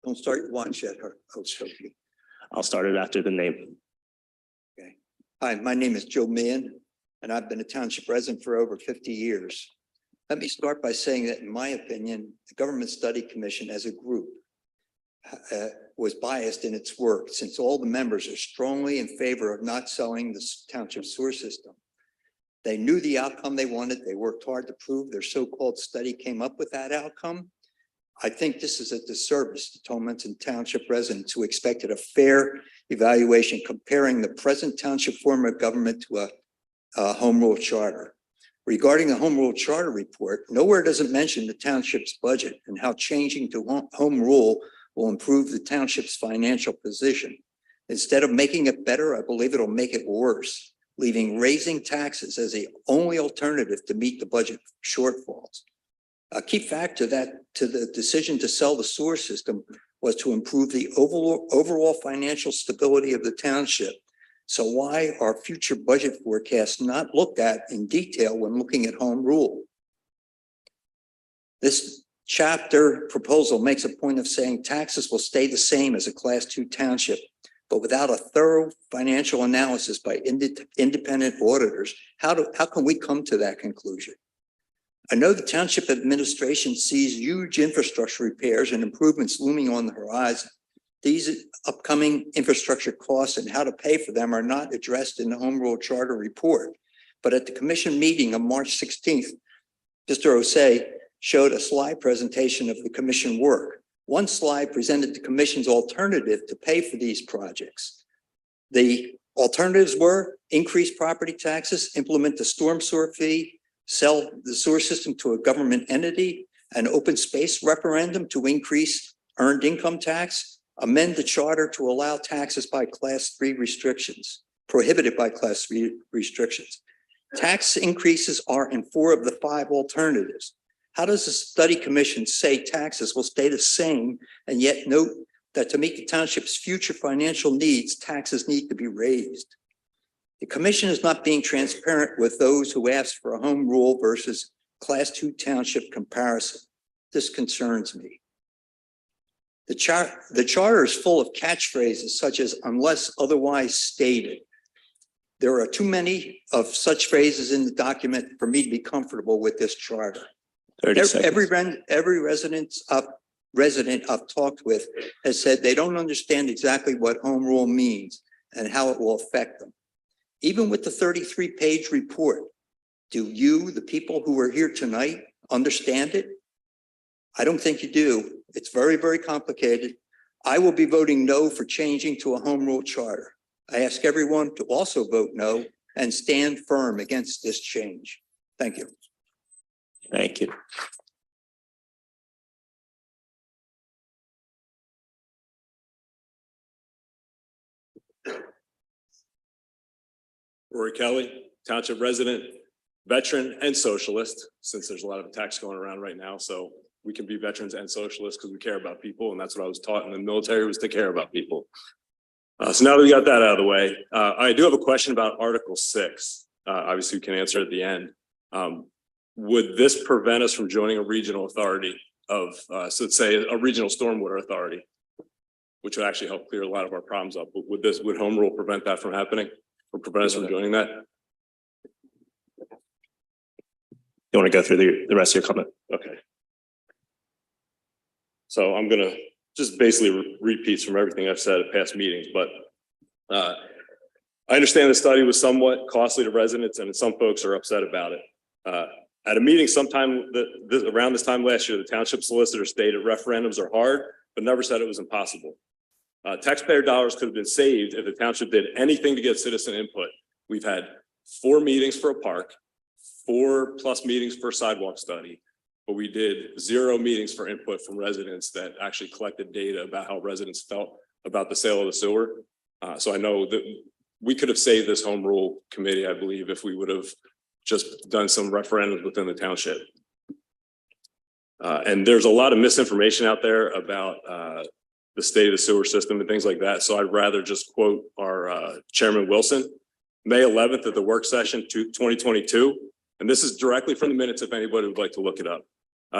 Don't start your watch yet, Sophie. I'll start it after the name. Hi, my name is Joe Meehan, and I've been a township resident for over 50 years. Let me start by saying that, in my opinion, the Government Study Commission as a group was biased in its work, since all the members are strongly in favor of not selling the township sewer system. They knew the outcome they wanted. They worked hard to prove their so-called study came up with that outcome. I think this is a disservice to Towamencin Township residents who expected a fair evaluation comparing the present township form of government to a home rule charter. Regarding the home rule charter report, nowhere does it mention the township's budget and how changing to home rule will improve the township's financial position. Instead of making it better, I believe it'll make it worse, leaving raising taxes as the only alternative to meet the budget shortfalls. A key factor to the decision to sell the sewer system was to improve the overall financial stability of the township. So why are future budget forecasts not looked at in detail when looking at home rule? This chapter proposal makes a point of saying taxes will stay the same as a Class 2 township, but without a thorough financial analysis by independent auditors, how can we come to that conclusion? I know the township administration sees huge infrastructure repairs and improvements looming on the horizon. These upcoming infrastructure costs and how to pay for them are not addressed in the home rule charter report. But at the commission meeting on March 16th, Mr. Osei showed a slide presentation of the commission work. One slide presented the commission's alternative to pay for these projects. The alternatives were increase property taxes, implement the storm sewer fee, sell the sewer system to a government entity, an open space referendum to increase earned income tax, amend the charter to allow taxes by Class 3 restrictions, prohibited by Class 3 restrictions. Tax increases are in 4 of the 5 alternatives. How does the study commission say taxes will stay the same and yet note that to meet the township's future financial needs, taxes need to be raised? The commission is not being transparent with those who ask for a home rule versus Class 2 township comparison. This concerns me. The charter is full of catchphrases such as unless otherwise stated. There are too many of such phrases in the document for me to be comfortable with this charter. 30 seconds. Every resident I've talked with has said they don't understand exactly what home rule means and how it will affect them. Even with the 33-page report, do you, the people who are here tonight, understand it? I don't think you do. It's very, very complicated. I will be voting no for changing to a home rule charter. I ask everyone to also vote no and stand firm against this change. Thank you. Thank you. Rory Kelly, township resident, veteran and socialist, since there's a lot of attacks going around right now. So we can be veterans and socialists because we care about people. And that's what I was taught in the military, was to care about people. So now that we got that out of the way, I do have a question about Article 6. Obviously, we can answer at the end. Would this prevent us from joining a regional authority of, so let's say a regional stormwater authority, which would actually help clear a lot of our problems up? But would home rule prevent that from happening, or prevent us from joining that? You want to go through the rest of your comment? Okay. So I'm gonna just basically repeats from everything I've said at past meetings, but I understand the study was somewhat costly to residents, and some folks are upset about it. At a meeting sometime around this time last year, the township solicitor stated referendums are hard, but never said it was impossible. Taxpayer dollars could have been saved if the township did anything to get citizen input. We've had 4 meetings for a park, 4+ meetings for a sidewalk study, but we did 0 meetings for input from residents that actually collected data about how residents felt about the sale of the sewer. So I know that we could have saved this home rule committee, I believe, if we would have just done some referendums within the township. And there's a lot of misinformation out there about the state of the sewer system and things like that. So I'd rather just quote our Chairman Wilson, May 11th at the work session 2022. And this is directly from the minutes if anybody would like to look it up.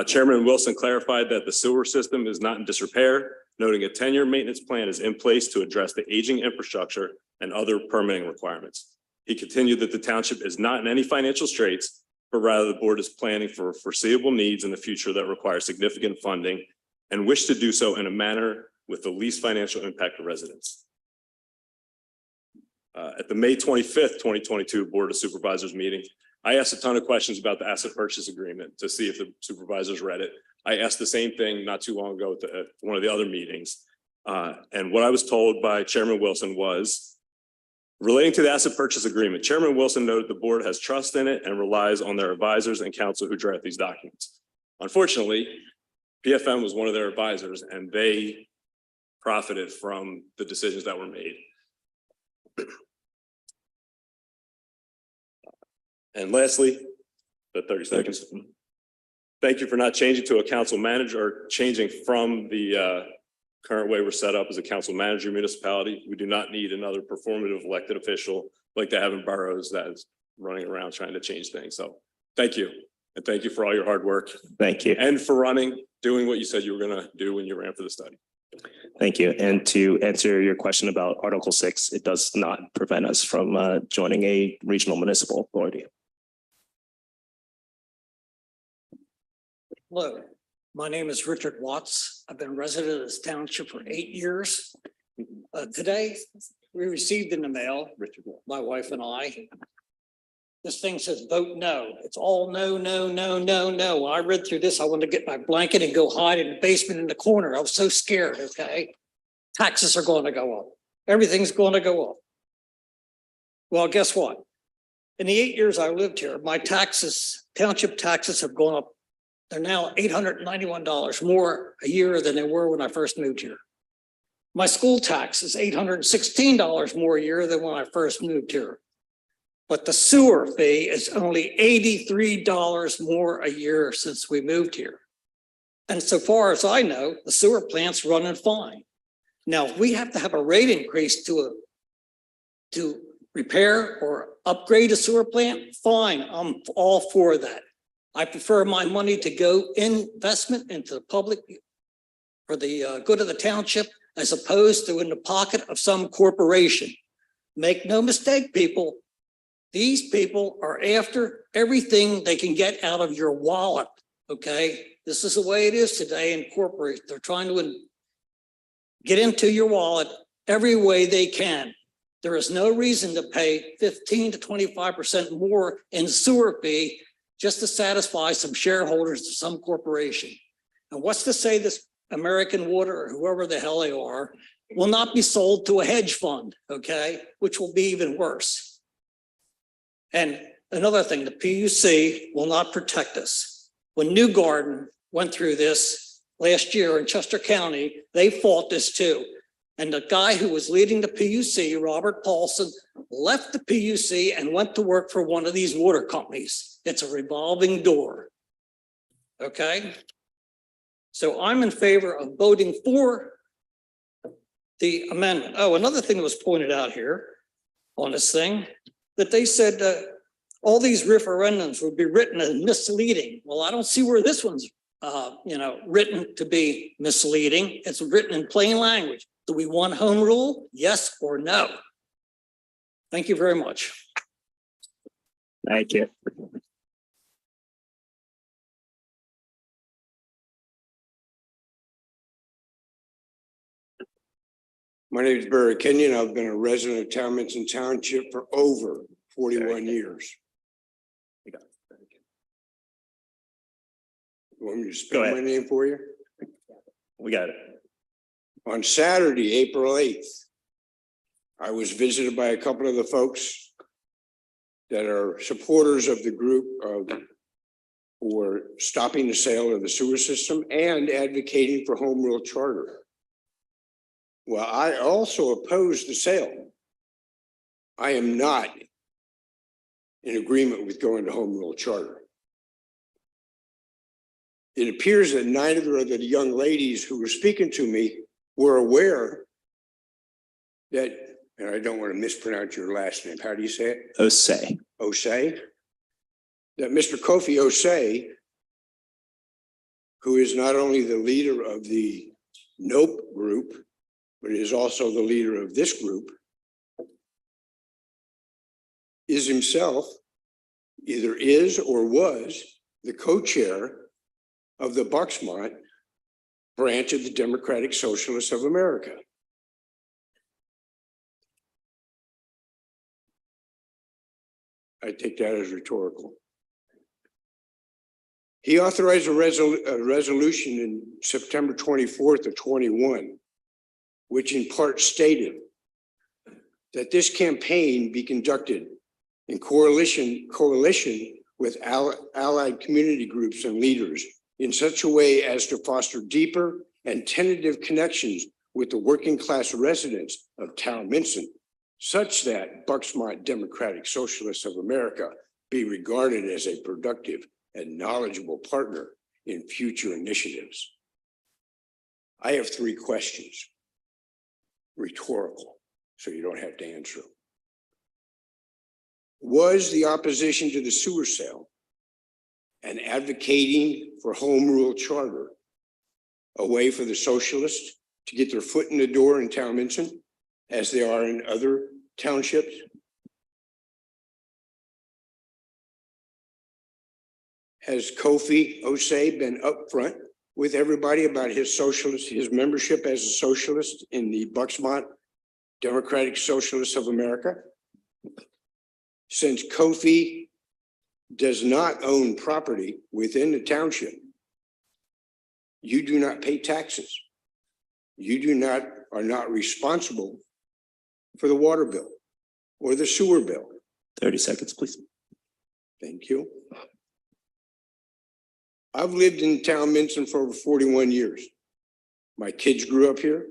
Chairman Wilson clarified that the sewer system is not in disrepair, noting a 10-year maintenance plan is in place to address the aging infrastructure and other permitting requirements. He continued that the township is not in any financial straits, but rather the board is planning for foreseeable needs in the future that require significant funding and wish to do so in a manner with the least financial impact to residents. At the May 25th, 2022 Board of Supervisors meeting, I asked a ton of questions about the asset purchase agreement to see if the supervisors read it. I asked the same thing not too long ago at one of the other meetings. And what I was told by Chairman Wilson was, relating to the asset purchase agreement, Chairman Wilson noted the board has trust in it and relies on their advisors and counsel who draft these documents. Unfortunately, PFM was one of their advisors and they profited from the decisions that were made. And lastly, the 30 seconds. Thank you for not changing to a council manager, or changing from the current way we're set up as a council manager municipality. We do not need another performative elected official like they have in boroughs that is running around trying to change things. So thank you. And thank you for all your hard work. Thank you. And for doing what you said you were going to do when you ran for the study. Thank you. And to answer your question about Article 6, it does not prevent us from joining a regional municipal authority. Hello, my name is Richard Watts. I've been a resident of this township for 8 years. Today, we received in the mail, my wife and I, this thing says vote no. It's all no, no, no, no, no. When I read through this, I wanted to get my blanket and go hide in the basement in the corner. I was so scared, okay? Taxes are going to go up. Everything's going to go up. Well, guess what? In the 8 years I lived here, my taxes, township taxes have gone up. They're now $891 more a year than they were when I first moved here. My school tax is $816 more a year than when I first moved here. But the sewer fee is only $83 more a year since we moved here. And so far as I know, the sewer plant's running fine. Now, if we have to have a rate increase to repair or upgrade a sewer plant, fine, I'm all for that. I prefer my money to go investment into the public for the good of the township as opposed to in the pocket of some corporation. Make no mistake, people. These people are after everything they can get out of your wallet, okay? This is the way it is today in corporate. They're trying to get into your wallet every way they can. There is no reason to pay 15 to 25% more in sewer fee just to satisfy some shareholders of some corporation. And what's to say this American Water or whoever the hell they are will not be sold to a hedge fund, okay? Which will be even worse. And another thing, the PUC will not protect us. When New Garden went through this last year in Chester County, they fought this too. And the guy who was leading the PUC, Robert Paulson, left the PUC and went to work for one of these water companies. It's a revolving door. Okay? So I'm in favor of voting for the amendment. Oh, another thing that was pointed out here on this thing, that they said all these referendums would be written as misleading. Well, I don't see where this one's written to be misleading. It's written in plain language. Do we want home rule? Yes or no? Thank you very much. Thank you. My name is Barry Kenyon. I've been a resident of Towamencin Township for over 41 years. You want me to Go spell ahead. my name for you? We got it. On Saturday, April 8th, I was visited by a couple of the folks that are supporters of the group for stopping the sale of the sewer system and advocating for home rule charter. Well, I also oppose the sale. I am not in agreement with going to home rule charter. It appears that neither of the young ladies who were speaking to me were aware that, and I don't want to mispronounce your last name. How do you say it? Osei. Osei? That Mr. Kofi Osei, who is not only the leader of the NOPE group, but is also the leader of this group, is himself, either is or was, the co-chair of the Bucksmont branch of the Democratic Socialists of America. I take that as rhetorical. He authorized a resolution in September 24th of 21, which in part stated that this campaign be conducted in coalition with allied community groups and leaders in such a way as to foster deeper and tentative connections with the working class residents of Towamencin, such that Bucksmont Democratic Socialists of America be regarded as a productive and knowledgeable partner in future initiatives. I have 3 questions, rhetorical, so you don't have to answer them. Was the opposition to the sewer sale and advocating for home rule charter a way for the socialists to get their foot in the door in Towamencin, as they are in other townships? Has Kofi Osei been upfront with everybody about his membership as a socialist in the Bucksmont Democratic Socialists of America? Since Kofi does not own property within the township, you do not pay taxes. You are not responsible for the water bill or the sewer bill. 30 seconds, please. Thank you. I've lived in Towamencin for over 41 years. My kids grew up here.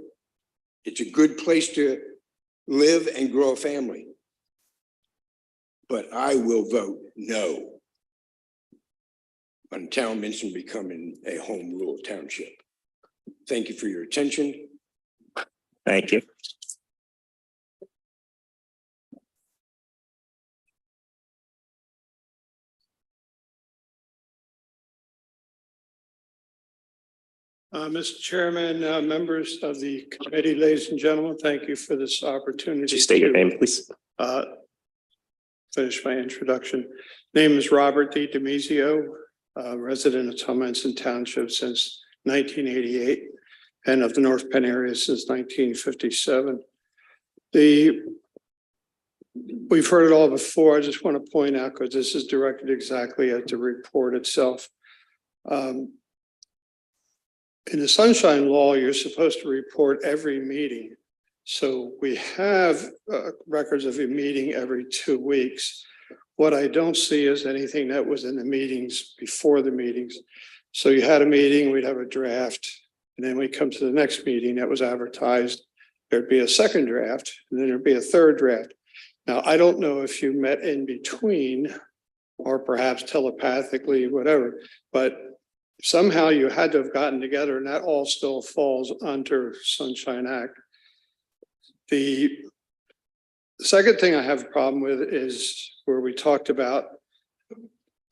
It's a good place to live and grow a family. But I will vote no on Towamencin becoming a home rule township. Thank you for your attention. Thank you. Mr. Chairman, members of the committee, ladies and gentlemen, thank you for this opportunity. Could you state your to, name, please? Finish my introduction. Name is Robert D. Demizio, resident of Towamencin Township since 1988 and of the North Penn area since 1957. We've heard it all before. I just want to point out, because this is directed exactly at the report itself. In the Sunshine Law, you're supposed to report every meeting. So we have records of a meeting every 2 weeks. What I don't see is anything that was in the meetings before the meetings. So you had a meeting, we'd have a draft, and then we come to the next meeting that was advertised. There'd be a second draft, and then there'd be a third draft. Now, I don't know if you met in between or perhaps telepathically, whatever, but somehow you had to have gotten together, and that all still falls under Sunshine Act. The second thing I have a problem with is where we talked about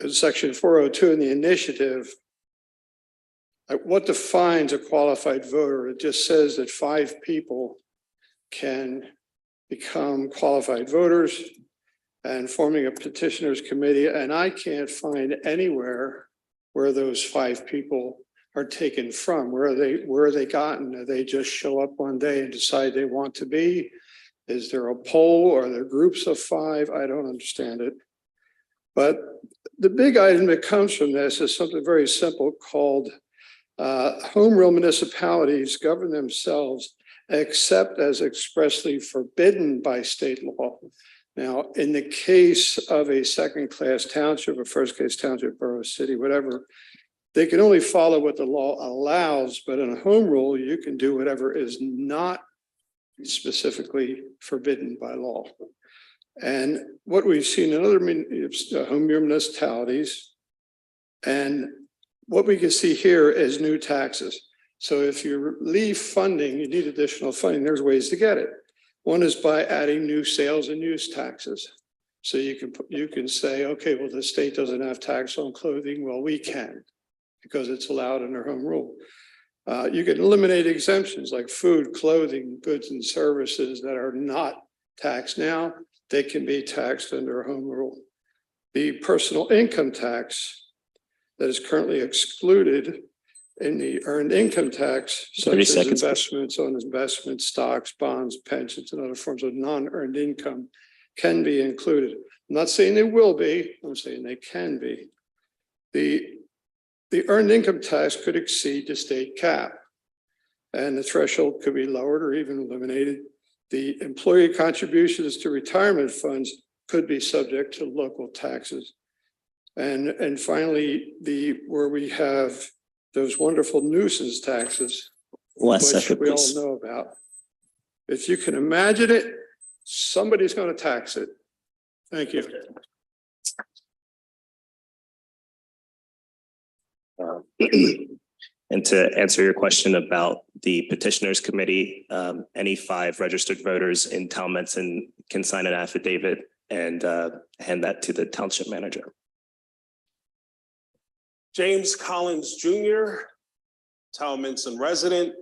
in section 402 in the initiative, what defines a qualified voter? It just says that 5 people can become qualified voters and forming a petitioners committee. And I can't find anywhere where those 5 people are taken from. Where are they gotten? Do they just show up one day and decide they want to be? Is there a poll? Are there groups of 5? I don't understand it. But the big item that comes from this is something very simple called home rule municipalities govern themselves except as expressly forbidden by state law. Now, in the case of a second-class township, a first-class township, borough, city, whatever, they can only follow what the law allows, but in a home rule, you can do whatever is not specifically forbidden by law. And what we've seen in other home rule municipalities, and what we can see here is new taxes. So if you leave funding, you need additional funding, there's ways to get it. One is by adding new sales and use taxes. So you can say, okay, well, the state doesn't have tax on clothing. Well, we can, because it's allowed under home rule. You can eliminate exemptions like food, clothing, goods and services that are not taxed now. They can be taxed under home rule. The personal income tax that is currently excluded in the earned income tax, such as investments on investments, stocks, bonds, pensions, and other forms of non-earned income can be included. I'm not saying they will be, I'm saying they can be. The earned income tax could exceed the state cap, and the threshold could be lowered or even eliminated. The employee contributions to retirement funds could be subject to local taxes. And finally, where we have those wonderful nuisance taxes, which we all know about. If you can imagine it, somebody's going to tax it. Thank you. And to answer your question about the petitioners committee, any 5 registered voters in Towamencin can sign an affidavit and hand that to the township manager. James Collins Jr., Towamencin resident,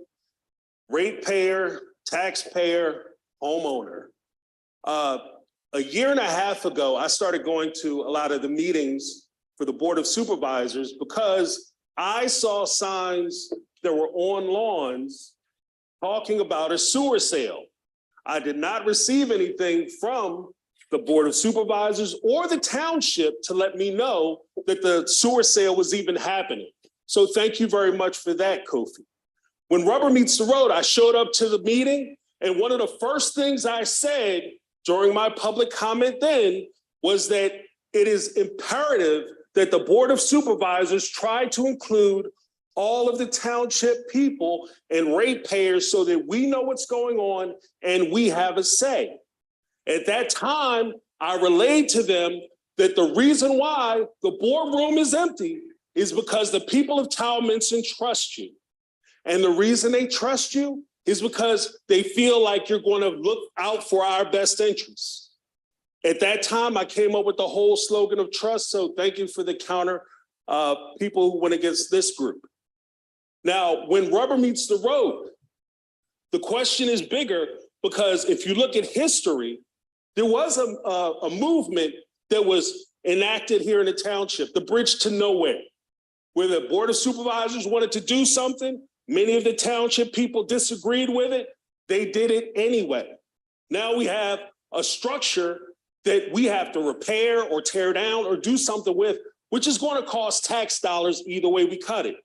ratepayer, taxpayer, homeowner. A year and a half ago, I started going to a lot of the meetings for the Board of Supervisors because I saw signs that were on lawns talking about a sewer sale. I did not receive anything from the Board of Supervisors or the township to let me know that the sewer sale was even happening. So thank you very much for that, Kofi. When rubber meets the road, I showed up to the meeting, and one of the first things I said during my public comment then was that it is imperative that the Board of Supervisors try to include all of the township people and ratepayers so that we know what's going on and we have a say. At that time, I relayed to them that the reason why the boardroom is empty is because the people of Towamencin trust you. And the reason they trust you is because they feel like you're going to look out for our best interests. At that time, I came up with the whole slogan of trust. So thank you for the counter people who went against this group. Now, when rubber meets the road, the question is bigger because if you look at history, there was a movement that was enacted here in the township, the Bridge to Nowhere, where the Board of Supervisors wanted to do something. Many of the township people disagreed with it. They did it anyway. Now we have a structure that we have to repair or tear down or do something with, which is going to cost tax dollars either way we cut it.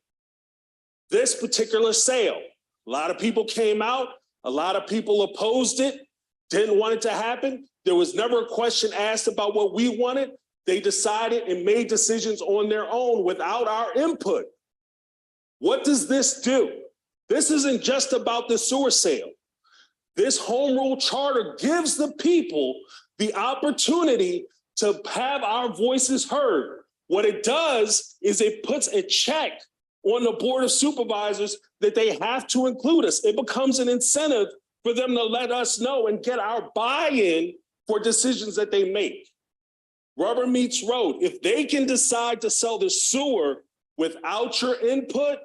This particular sale, a lot of people came out, a lot of people opposed it, didn't want it to happen. There was never a question asked about what we wanted. They decided and made decisions on their own without our input. What does this do? This isn't just about the sewer sale. This home rule charter gives the people the opportunity to have our voices heard. What it does is it puts a check on the Board of Supervisors that they have to include us. It becomes an incentive for them to let us know and get our buy-in for decisions that they make. Rubber meets road. If they can decide to sell the sewer without your input,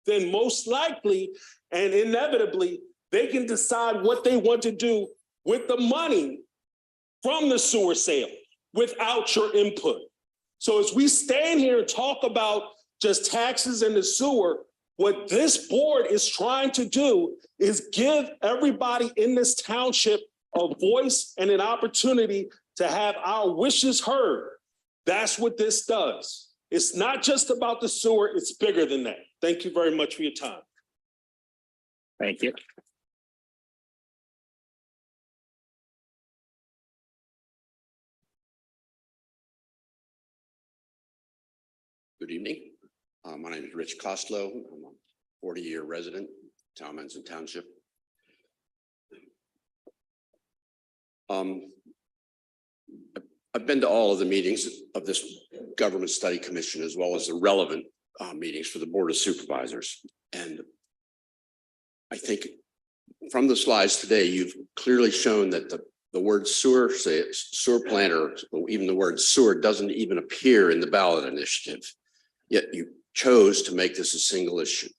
then most likely and inevitably, they can decide what they want to do with the money from the sewer sale without your input. So as we stand here and talk about just taxes and the sewer, what this board is trying to do is give everybody in this township a voice and an opportunity to have our wishes heard. That's what this does. It's not just about the sewer, it's bigger than that. Thank you very much for your time. Thank you. Good evening. My name is Rich Kostlow. I'm a 40-year resident, Towamencin Township. I've been to all of the meetings of this Government Study Commission, as well as the relevant meetings for the Board of Supervisors. And I think from the slides today, you've clearly shown that the word sewer plant, or even the word sewer, doesn't even appear in the ballot initiative. Yet you chose to make this a single issue.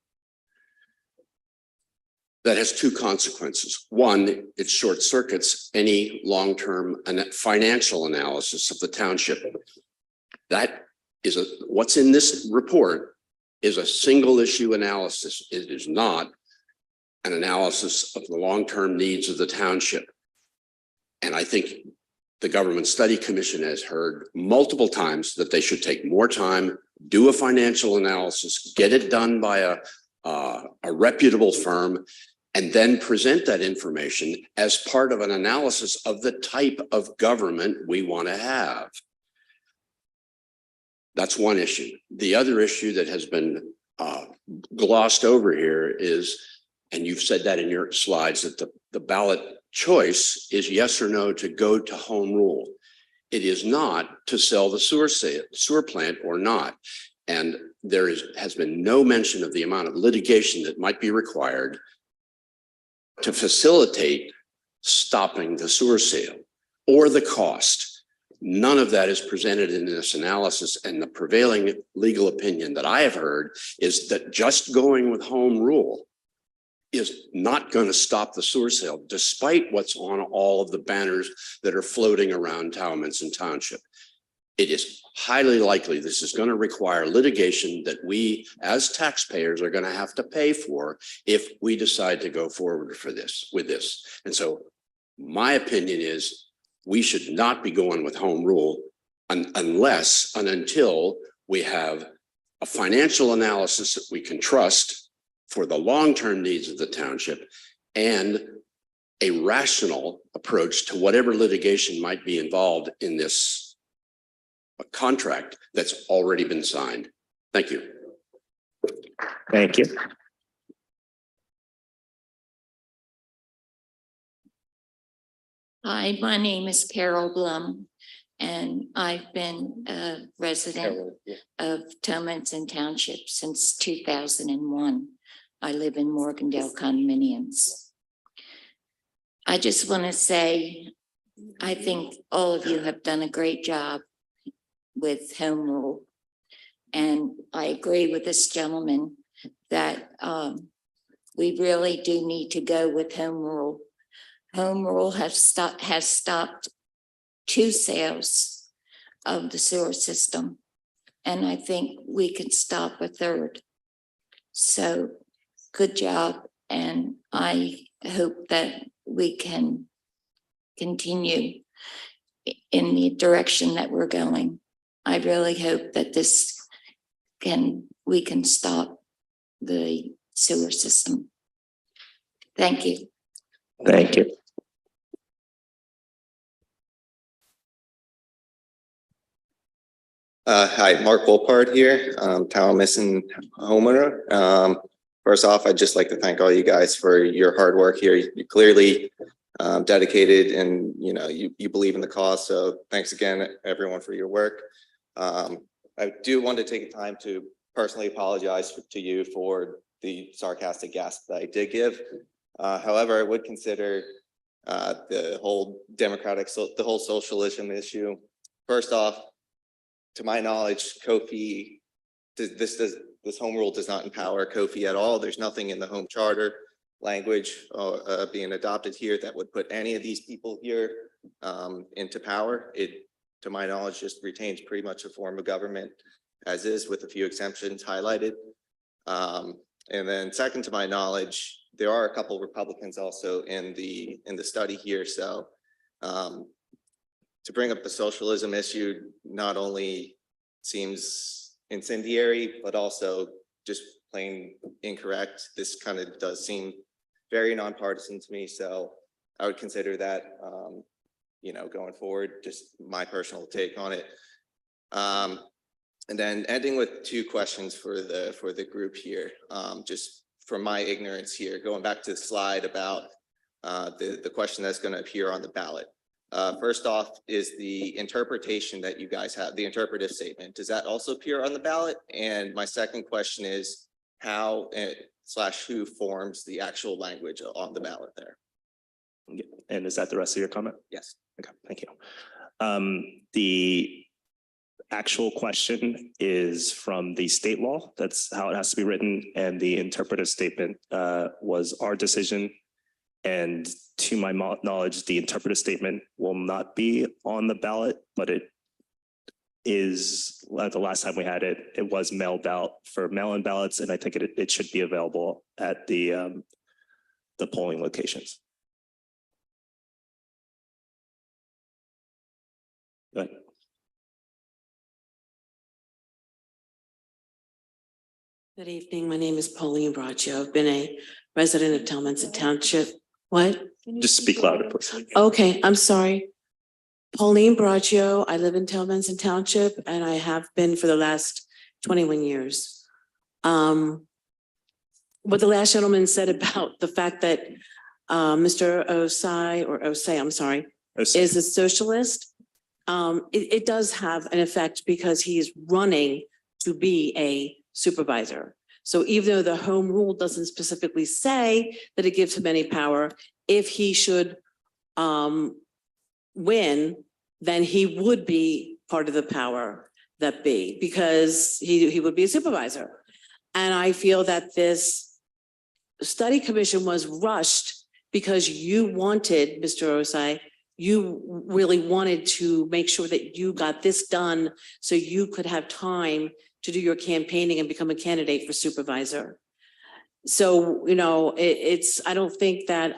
That has two consequences. One, it short circuits any long-term financial analysis of the township. That is what's in this report is a single issue analysis. It is not an analysis of the long-term needs of the township. And I think the Government Study Commission has heard multiple times that they should take more time, do a financial analysis, get it done by a reputable firm, and then present that information as part of an analysis of the type of government we want to have. That's one issue. The other issue that has been glossed over here is, and you've said that in your slides, that the ballot choice is yes or no to go to home rule. It is not to sell the sewer plant or not. And there has been no mention of the amount of litigation that might be required to facilitate stopping the sewer sale or the cost. None of that is presented in this analysis, and the prevailing legal opinion that I have heard is that just going with home rule is not going to stop the sewer sale, despite what's on all of the banners that are floating around Towamencin Township. It is highly likely this is going to require litigation that we as taxpayers are going to have to pay for if we decide to go forward with this. And so my opinion is we should not be going with home rule unless and until we have a financial analysis that we can trust for the long-term needs of the township and a rational approach to whatever litigation might be involved in this contract that's already been signed. Thank you. Thank you. Hi, my name is Carol Blum, and I've been a resident of Towamencin Township since 2001. I live in Morgandale condominiums. I just want to say, I think all of you have done a great job with home rule. And I agree with this gentleman that we really do need to go with home rule. Home rule has stopped 2 sales of the sewer system. And I think we could stop a 3rd. So good job. And I hope that we can continue in the direction that we're going. I really hope that we can stop the sewer system. Thank you. Thank you. Hi, Mark Wolpard here, Towamencin homeowner. First off, I'd just like to thank all you guys for your hard work here. You're clearly dedicated and you believe in the cause. So thanks again, everyone, for your work. I do want to take time to personally apologize to you for the sarcastic gasp that I did give. However, I would consider the whole the whole socialism issue. First off, to my knowledge, Kofi, this home rule does not empower Kofi at all. There's nothing in the home charter language being adopted here that would put any of these people here into power. It, to my knowledge, just retains pretty much a form of government as is, with a few exceptions highlighted. And then second, to my knowledge, there are a couple of Republicans also in the study here. So to bring up the socialism issue not only seems incendiary, but also just plain incorrect. This kind of does seem very nonpartisan to me. So I would consider that, going forward, just my personal take on it. And then ending with 2 questions for the group here, just from my ignorance here, going back to the slide about the question that's going to appear on the ballot. First off, is the interpretation that you guys have, the interpretive statement, does that also appear on the ballot? And my second question is how / who forms the actual language on the ballot there? And is that the rest of your comment? Yes. Okay, thank you. The actual question is from the state law. That's how it has to be written. And the interpretive statement was our decision. And to my knowledge, the interpretive statement will not be on the ballot, but it is, the last time we had it, it was mailed out for mail-in ballots. And I think it should be available at the polling locations. Go ahead. Good evening. My name is Pauline Braccio. I've been a resident of Towamencin Township. What? Just speak louder, please. Okay, I'm sorry. Pauline Braccio. I live in Towamencin Township and I have been for the last 21 years. What the last gentleman said about the fact that Mr. Osei, I'm sorry, is a socialist. It does have an effect because he is running to be a supervisor. So even though the home rule doesn't specifically say that it gives him any power, if he should win, then he would be part of the power that be, because he would be a supervisor. And I feel that this study commission was rushed because you wanted, Mr. Osei, you really wanted to make sure that you got this done so you could have time to do your campaigning and become a candidate for supervisor. So, I don't think that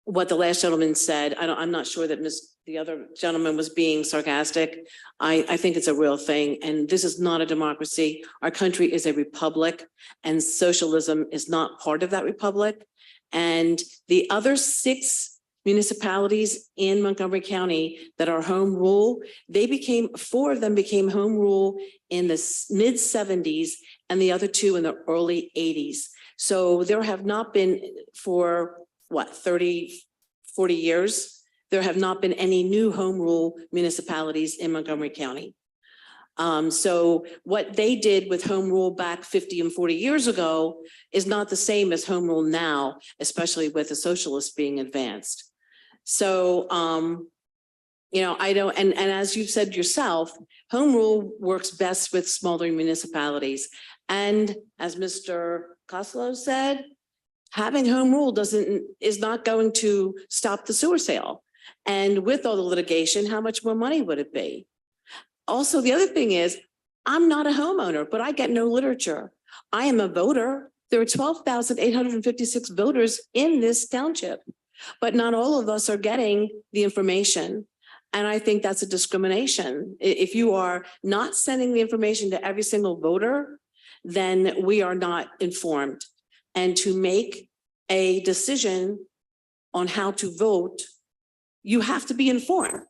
what the last gentleman said, I'm not sure that the other gentleman was being sarcastic. I think it's a real thing. And this is not a democracy. Our country is a republic and socialism is not part of that republic. And the other 6 municipalities in Montgomery County that are home rule, 4 of them became home rule in the mid 70s and the other 2 in the early 80s. So there have not been for 30, 40 years, there have not been any new home rule municipalities in Montgomery County. So what they did with home rule back 50 and 40 years ago is not the same as home rule now, especially with the socialists being advanced. So You know, I don't, and as you've said yourself, home rule works best with smaller municipalities. And as Mr. Costello said, having home rule is not going to stop the sewer sale. And with all the litigation, how much more money would it be? Also, the other thing is, I'm not a homeowner, but I get no literature. I am a voter. There are 12,856 voters in this township, but not all of us are getting the information. And I think that's a discrimination. If you are not sending the information to every single voter, then we are not informed. And to make a decision on how to vote, you have to be informed.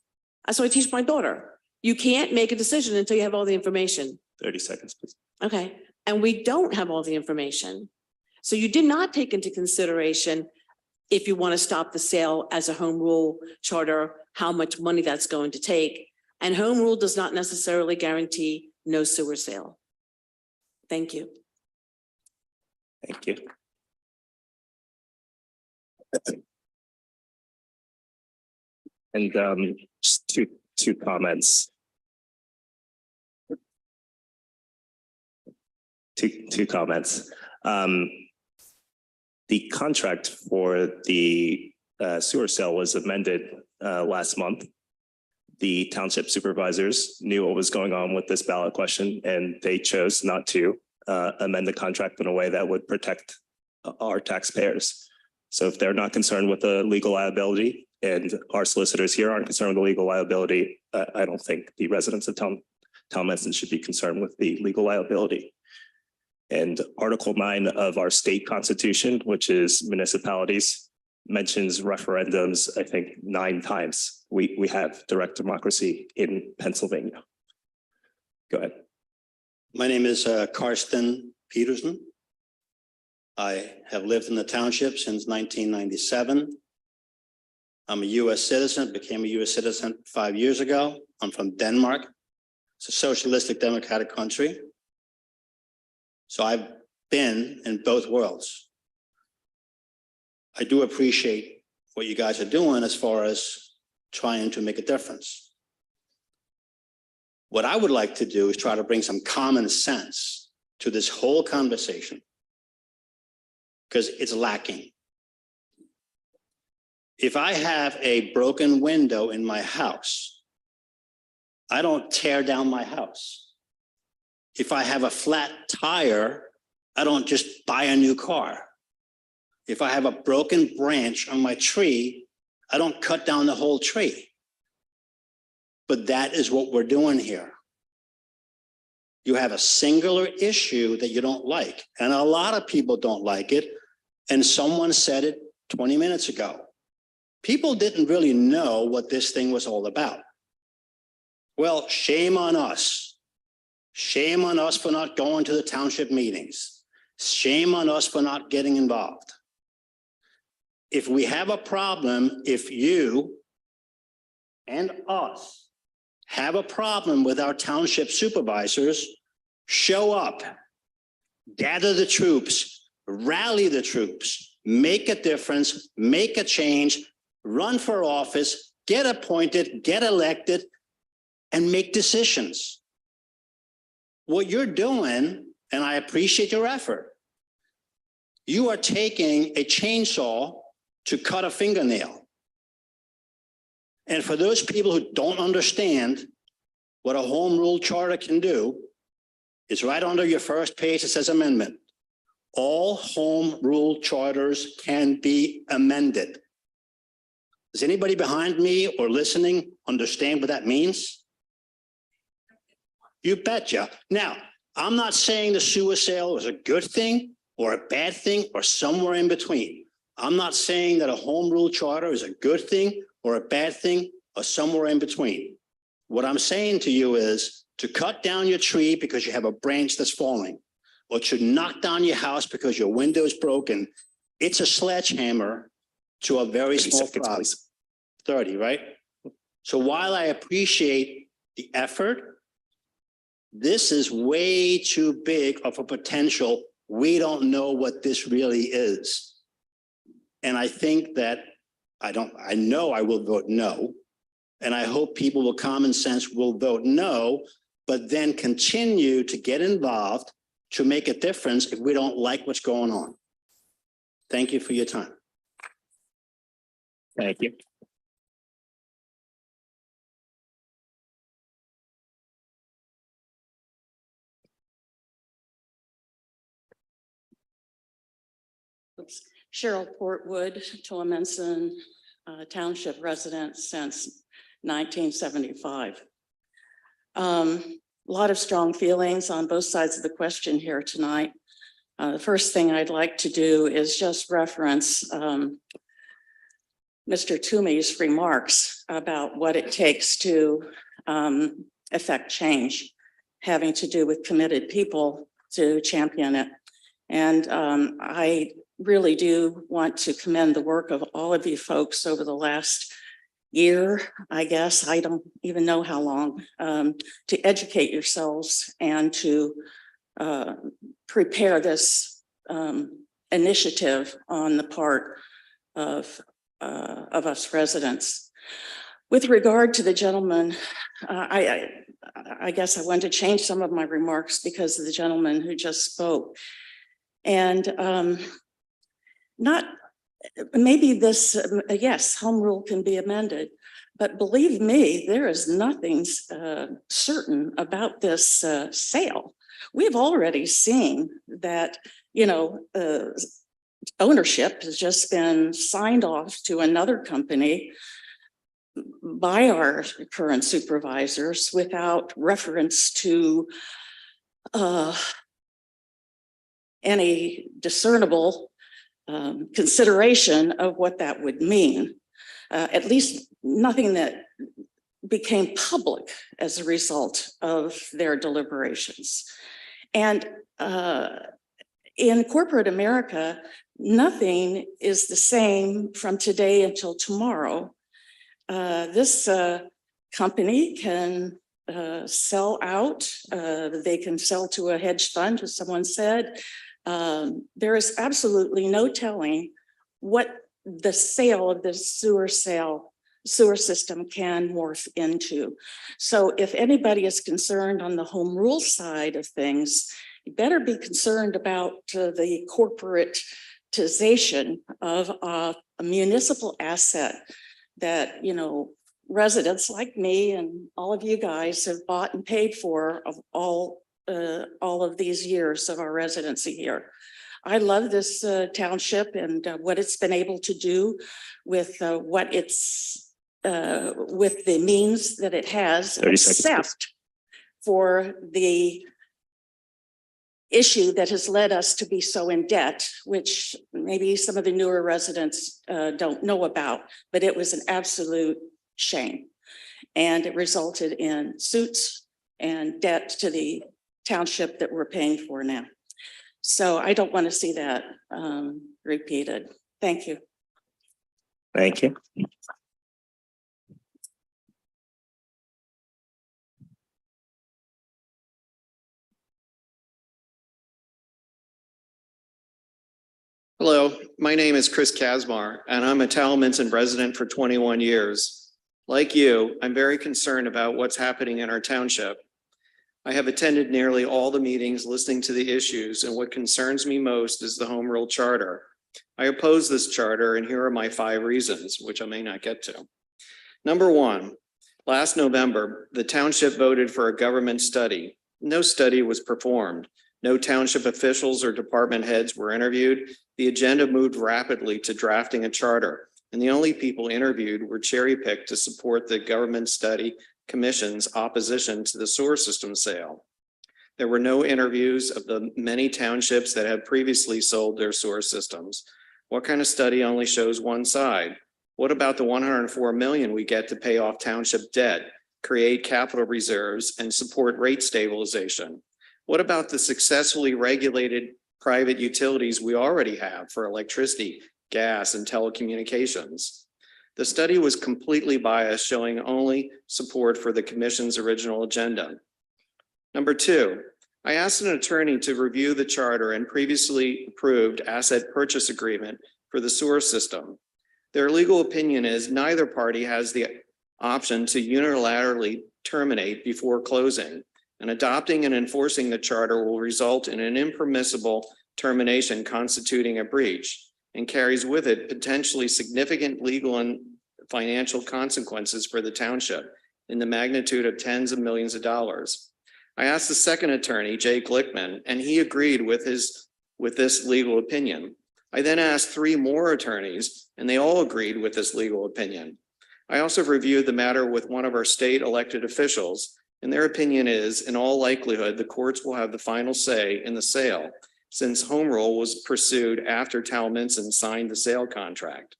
That's what I teach my daughter. You can't make a decision until you have all the information. 30 seconds, please. Okay, and we don't have all the information. So you did not take into consideration, if you want to stop the sale as a home rule charter, how much money that's going to take. And home rule does not necessarily guarantee no sewer sale. Thank you. Thank you. And just two comments. Two comments. The contract for the sewer sale was amended last month. The township supervisors knew what was going on with this ballot question, and they chose not to amend the contract in a way that would protect our taxpayers. So if they're not concerned with the legal liability, and our solicitors here aren't concerned with the legal liability, I don't think the residents of Towamencin should be concerned with the legal liability. And Article 9 of our state constitution, which is municipalities, mentions referendums, I think 9 times. We have direct democracy in Pennsylvania. Go ahead. My name is Karsten Peterson. I have lived in the township since 1997. I'm a US citizen, became a US citizen 5 years ago. I'm from Denmark. It's a socialistic democratic country. So I've been in both worlds. I do appreciate what you guys are doing as far as trying to make a difference. What I would like to do is try to bring some common sense to this whole conversation, because it's lacking. If I have a broken window in my house, I don't tear down my house. If I have a flat tire, I don't just buy a new car. If I have a broken branch on my tree, I don't cut down the whole tree. But that is what we're doing here. You have a singular issue that you don't like, and a lot of people don't like it. And someone said it 20 minutes ago. People didn't really know what this thing was all about. Well, shame on us. Shame on us for not going to the township meetings. Shame on us for not getting involved. If we have a problem, if you and us have a problem with our township supervisors, show up, gather the troops, rally the troops, make a difference, make a change, run for office, get appointed, get elected, and make decisions. What you're doing, and I appreciate your effort, you are taking a chainsaw to cut a fingernail. And for those people who don't understand what a home rule charter can do, it's right under your first page. It says amendment. All home rule charters can be amended. Does anybody behind me or listening understand what that means? You betcha. Now, I'm not saying the sewer sale is a good thing or a bad thing or somewhere in between. I'm not saying that a home rule charter is a good thing or a bad thing or somewhere in between. What I'm saying to you is to cut down your tree because you have a branch that's falling, or to knock down your house because your window is broken. It's a sledgehammer to a very small problem. 30, right? So while I appreciate the effort, this is way too big of a potential. We don't know what this really is. And I think that I know I will vote no, And I hope people with common sense will vote no, but then continue to get involved to make a difference if we don't like what's going on. Thank you for your time. Thank you. Cheryl Portwood, Towamencin Township resident since 1975. A lot of strong feelings on both sides of the question here tonight. The first thing I'd like to do is just reference Mr. Toomey's remarks about what it takes to affect change, having to do with committed people to champion it. And I really do want to commend the work of all of you folks over the last year, I guess, I don't even know how long, to educate yourselves and to prepare this initiative on the part of us residents. With regard to the gentleman, I guess I wanted to change some of my remarks because of the gentleman who just spoke. And maybe this, yes, home rule can be amended, but believe me, there is nothing certain about this sale. We've already seen that, you know, ownership has just been signed off to another company by our current supervisors without reference to any discernible consideration of what that would mean. At least nothing that became public as a result of their deliberations. And in corporate America, nothing is the same from today until tomorrow. This company can sell out, they can sell to a hedge fund, as someone said. There is absolutely no telling what the sale of the sewer system can morph into. So if anybody is concerned on the home rule side of things, you better be concerned about the corporatization of a municipal asset that, you know, residents like me and all of you guys have bought and paid for of all of these years of our residency here. I love this township and what it's been able to do with what it's with the means that it has, except for the issue that has led us to be so in debt, which maybe some of the newer residents don't know about, but it was an absolute shame. And it resulted in suits and debt to the township that we're paying for now. So I don't want to see that repeated. Thank you. Thank you. Hello, my name is Chris Kasmar, and I'm a Towamencin resident for 21 years. Like you, I'm very concerned about what's happening in our township. I have attended nearly all the meetings listening to the issues, and what concerns me most is the Home Rule Charter. I oppose this charter, and here are my 5 reasons, which I may not get to. Number 1, last November, the township voted for a government study. No study was performed. No township officials or department heads were interviewed. The agenda moved rapidly to drafting a charter, and the only people interviewed were cherry-picked to support the government study commission's opposition to the sewer system sale. There were no interviews of the many townships that had previously sold their sewer systems. What kind of study only shows one side? What about the $104 million we get to pay off township debt, create capital reserves, and support rate stabilization? What about the successfully regulated private utilities we already have for electricity, gas, and telecommunications? The study was completely biased, showing only support for the commission's original agenda. Number 2, I asked an attorney to review the charter and previously approved asset purchase agreement for the sewer system. Their legal opinion is neither party has the option to unilaterally terminate before closing. And adopting and enforcing the charter will result in an impermissible termination constituting a breach and carries with it potentially significant legal and financial consequences for the township in the magnitude of tens of millions of dollars. I asked the second attorney, Jay Glickman, and he agreed with this legal opinion. I then asked 3 more attorneys, and they all agreed with this legal opinion. I also reviewed the matter with one of our state elected officials, and their opinion is, in all likelihood, the courts will have the final say in the sale, since home rule was pursued after Towamencin signed the sale contract.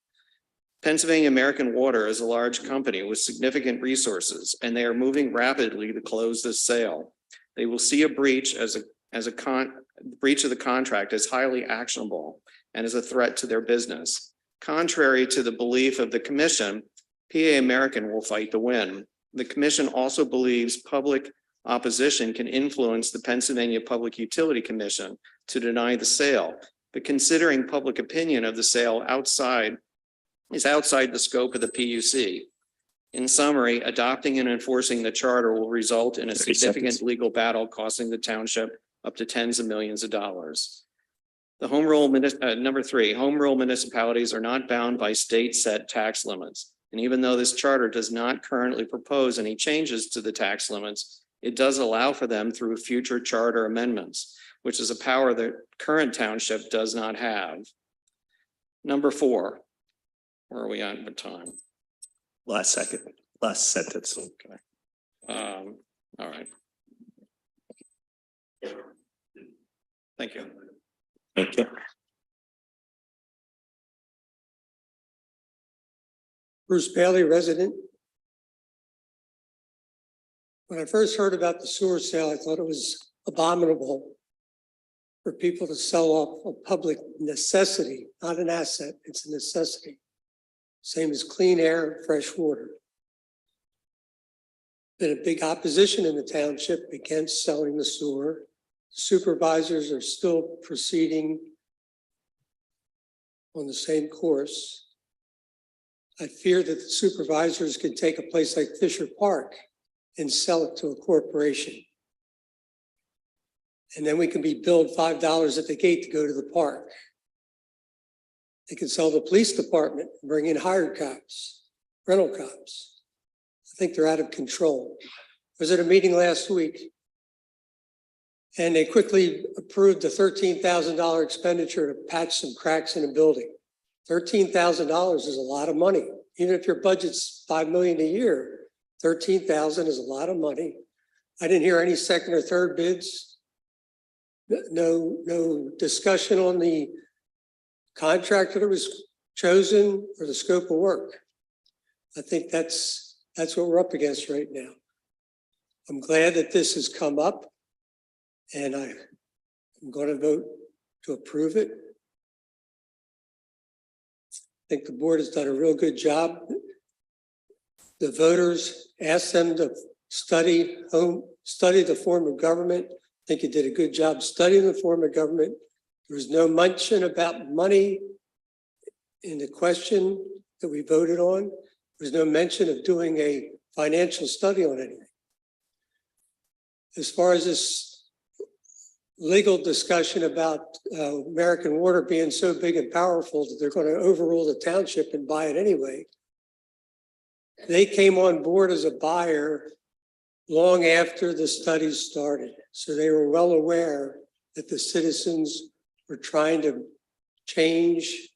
Pennsylvania American Water is a large company with significant resources, and they are moving rapidly to close this sale. They will see a breach breach of the contract as highly actionable and as a threat to their business. Contrary to the belief of the commission, PA American will fight the win. The commission also believes public opposition can influence the Pennsylvania Public Utility Commission to deny the sale, but considering public opinion of the sale is outside the scope of the PUC. In summary, adopting and enforcing the charter will result in a 30 significant seconds. legal battle costing the township up to tens of millions of dollars. The home rule, number 3, home rule municipalities are not bound by state set tax limits. And even though this charter does not currently propose any changes to the tax limits, it does allow for them through future charter amendments, which is a power that current township does not have. Number 4, where are we at with time? Last sentence. Okay. All right. Thank you. Thank you. Bruce Bailey, resident. When I first heard about the sewer sale, I thought it was abominable for people to sell off a public necessity, not an asset, it's a necessity. Same as clean air and fresh water. Been a big opposition in the township against selling the sewer. Supervisors are still proceeding on the same course. I fear that the supervisors could take a place like Fisher Park and sell it to a corporation. And then we can be billed $5 at the gate to go to the park. They can sell the police department, and bring in hired cops, rental cops. I think they're out of control. I was at a meeting last week and they quickly approved a $13,000 expenditure to patch some cracks in a building. $13,000 is a lot of money. Even if your budget's $5 million a year, $13,000 is a lot of money. I didn't hear any second or third bids. No discussion on the contractor that was chosen or the scope of work. I think that's what we're up against right now. I'm glad that this has come up and I'm going to vote to approve it. I think the board has done a real good job. The voters asked them to study the form of government. I think you did a good job studying the form of government. There was no mention about money in the question that we voted on. There was no mention of doing a financial study on anything. As far as this legal discussion about American Water being so big and powerful that they're going to overrule the township and buy it anyway, they came on board as a buyer long after the study started. So they were well aware that the citizens were trying to change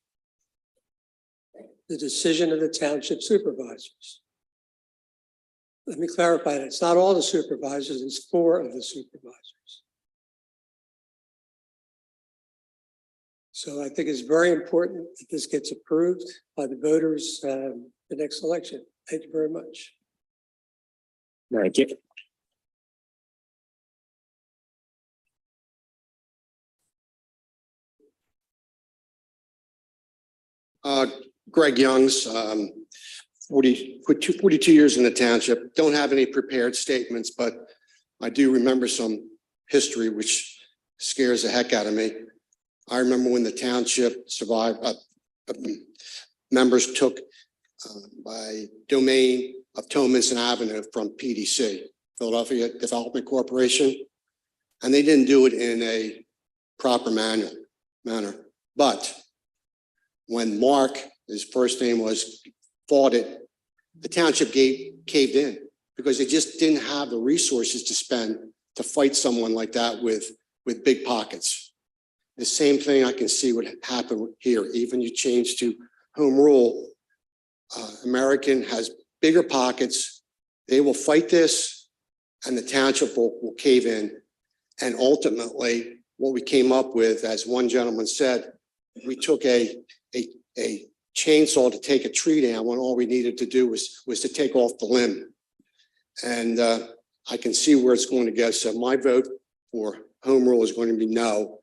the decision of the township supervisors. Let me clarify that. It's not all the supervisors, it's 4 of the supervisors. So I think it's very important that this gets approved by the voters the next election. Thank you very much. Thank you. Greg Youngs, 42 years in the township. Don't have any prepared statements, but I do remember some history which scares the heck out of me. I remember when the township survived, members took by domain of Towamencin Avenue from PDC, Philadelphia Development Corporation. And they didn't do it in a proper manner. But when Mark, his first name was, fought it, the township caved in because they just didn't have the resources to spend to fight someone like that with big pockets. The same thing I can see would happen here. Even you change to home rule, American has bigger pockets. They will fight this and the township will cave in. And ultimately, what we came up with, as one gentleman said, we took a chainsaw to take a tree down when all we needed to do was to take off the limb. And I can see where it's going to go. So my vote for home rule is going to be no.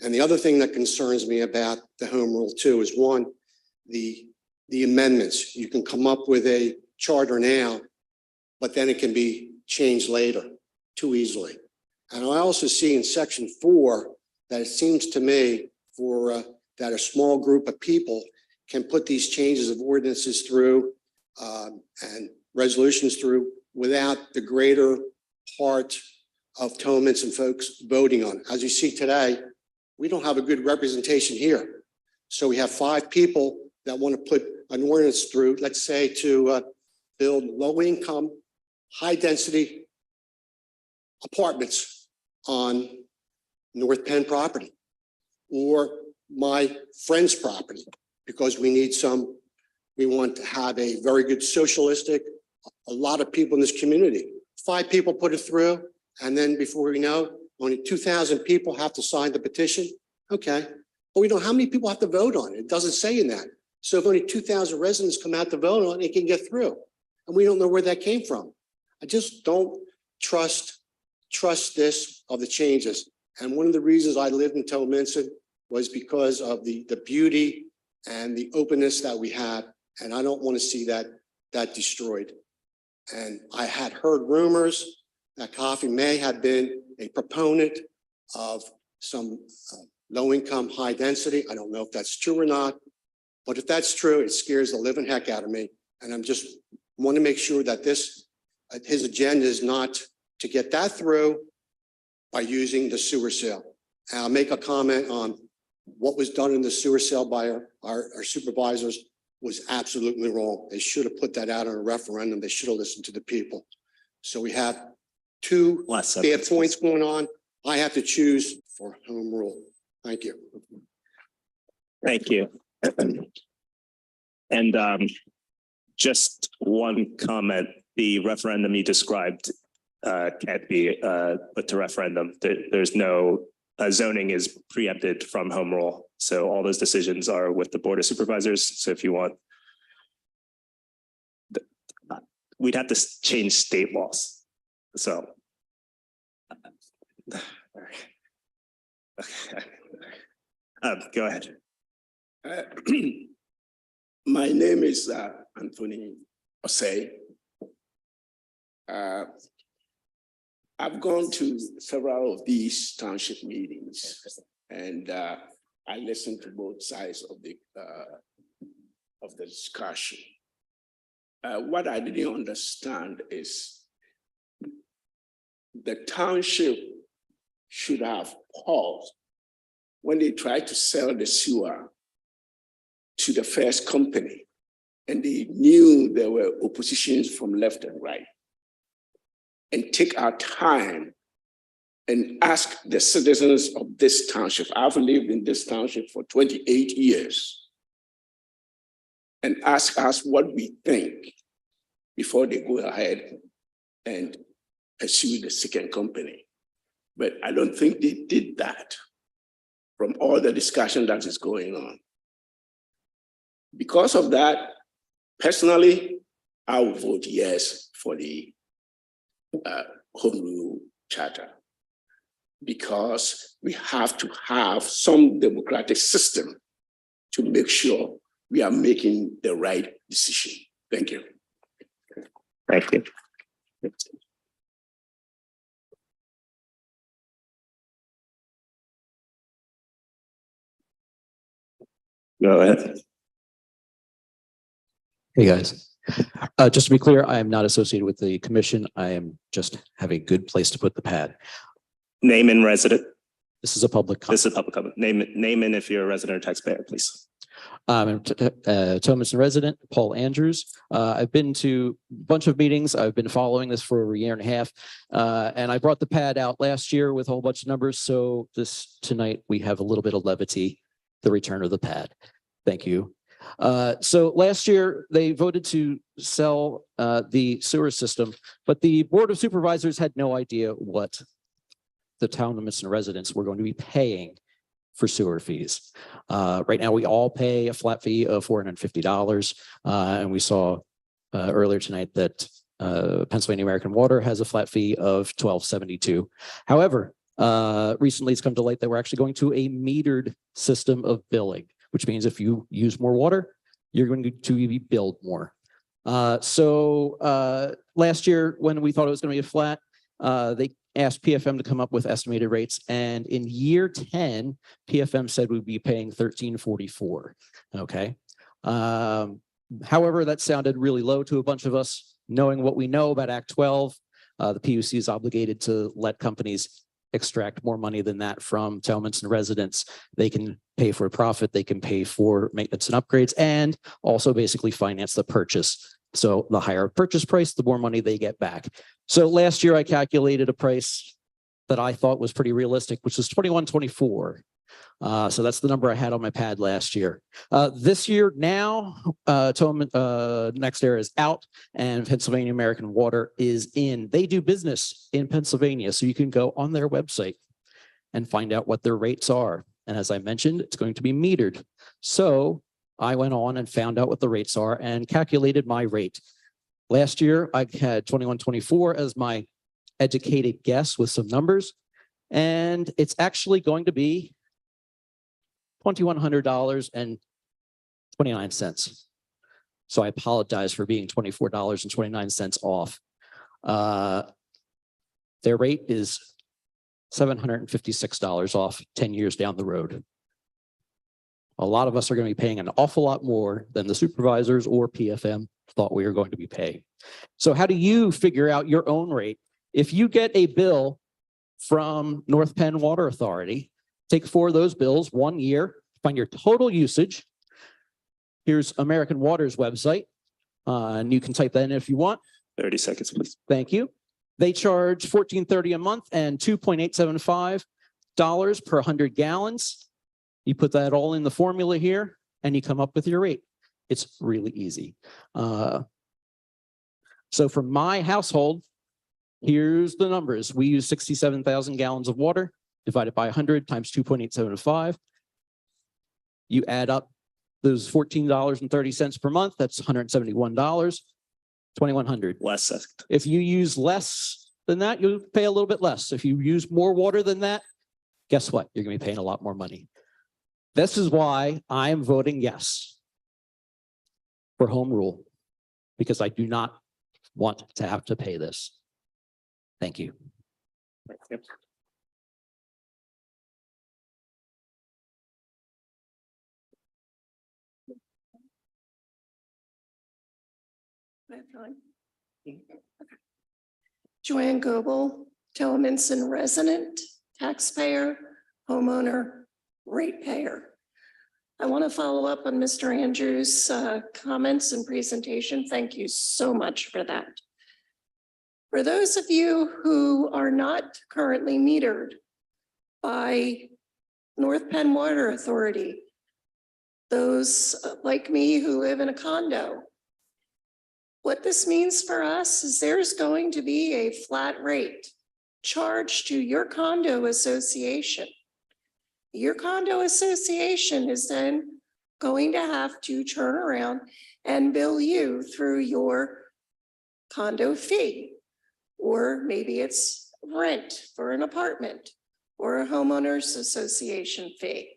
And the other thing that concerns me about the home rule too is one, the amendments. You can come up with a charter now, but then it can be changed later too easily. And I also see in section 4 that it seems to me that a small group of people can put these changes of ordinances through and resolutions through without the greater part of Towamencin folks voting on it. As you see today, we don't have a good representation here. So we have 5 people that want to put an ordinance through, let's say to build low income, high density apartments on North Penn property or my friend's property, because we want to have a very good socialistic, a lot of people in this community. 5 people put it through, and then before we know, only 2,000 people have to sign the petition. Okay, but we don't know how many people have to vote on it. It doesn't say in that. So if only 2,000 residents come out to vote on it, it can get through. And we don't know where that came from. I just don't trust this of the changes. And one of the reasons I lived in Towamencin was because of the beauty and the openness that we had. And I don't want to see that destroyed. And I had heard rumors that Coffee may have been a proponent of some low-income, high-density. I don't know if that's true or not, but if that's true, it scares the living heck out of me. And I'm just want to make sure that his agenda is not to get that through by using the sewer sale. And I'll make a comment on what was done in the sewer sale by our supervisors was absolutely wrong. They should have put that out on a referendum. They should have listened to the people. So we have 2 bad points going on. I have to choose for home rule. Thank you. Thank you. And just one comment, the referendum you described can't be put to referendum. There's no zoning is preempted from home rule. So all those decisions are with the Board of Supervisors. So if you want, we'd have to change state laws. So. Go ahead. My name is Anthony Osei. I've gone to several of these township meetings, and I listened to both sides of the discussion. What I didn't understand is the township should have paused when they tried to sell the sewer to the first company, and they knew there were oppositions from left and right, and take our time and ask the citizens of this township. I've lived in this township for 28 years, and ask us what we think before they go ahead and pursue the second company. But I don't think they did that from all the discussion that is going on. Because of that, personally, I will vote yes for the home rule charter, because we have to have some democratic system to make sure we are making the right decision. Thank you. Thank you. Go ahead. Hey guys, Just to be clear, I am not associated with the commission. I am just have a good place to put the pad. Name and resident. This is a public. This is a public comment. Name and if you're a resident or taxpayer, please. I'm Towamencin resident, Paul Andrews. I've been to a bunch of meetings. I've been following this for a year and a half. And I brought the pad out last year with a whole bunch of numbers. So tonight we have a little bit of levity, the return of the pad. Thank you. So last year they voted to sell the sewer system, but the Board of Supervisors had no idea what the Towamencin residents were going to be paying for sewer fees. Right now, we all pay a flat fee of $450. And we saw earlier tonight that Pennsylvania American Water has a flat fee of $12.72. However, recently it's come to light that we're actually going to a metered system of billing, which means if you use more water, you're going to be billed more. So last year, when we thought it was going to be a flat, they asked PFM to come up with estimated rates. And in year 10, PFM said we'd be paying $13.44. Okay. However, that sounded really low to a bunch of us. Knowing what we know about Act 12, the PUC is obligated to let companies extract more money than that from Towamencin residents. They can pay for a profit, they can pay for maintenance and upgrades, and also basically finance the purchase. So the higher purchase price, the more money they get back. So last year I calculated a price that I thought was pretty realistic, which was $21.24. So that's the number I had on my pad last year. This year now, NextEra is out and Pennsylvania American Water is in. They do business in Pennsylvania, so you can go on their website and find out what their rates are. And as I mentioned, it's going to be metered. So I went on and found out what the rates are and calculated my rate. Last year, I had $21.24 as my educated guess with some numbers, and it's actually going to be $2,100.29. So I apologize for being $24.29 off. Their rate is $756 off 10 years down the road. A lot of us are going to be paying an awful lot more than the supervisors or PFM thought we were going to be paying. So how do you figure out your own rate? If you get a bill from North Penn Water Authority, take 4 of those bills 1 year, find your total usage. Here's American Water's website, and you can type that in if you want. 30 seconds, please. Thank you. They charge $14.30 a month and $2.875 per 100 gallons. You put that all in the formula here, and you come up with your rate. It's really easy. So for my household, here's the numbers. We use 67,000 gallons of water, divided by 100 times 2.875. You add up those $14.30 per month, that's $171, $2,100. Less. If you use less than that, you'll pay a little bit less. If you use more water than that, guess what? You're going to be paying a lot more money. This is why I am voting yes for home rule, because I do not want to have to pay this. Thank you. Yep. Joanne Goebel, Towamencin resident, taxpayer, homeowner, ratepayer. I want to follow up on Mr. Andrews' comments and presentation. Thank you so much for that. For those of you who are not currently metered by North Penn Water Authority, those like me who live in a condo, what this means for us is there's going to be a flat rate charged to your condo association. Your condo association is then going to have to turn around and bill you through your condo fee. Or maybe it's rent for an apartment or a homeowners association fee.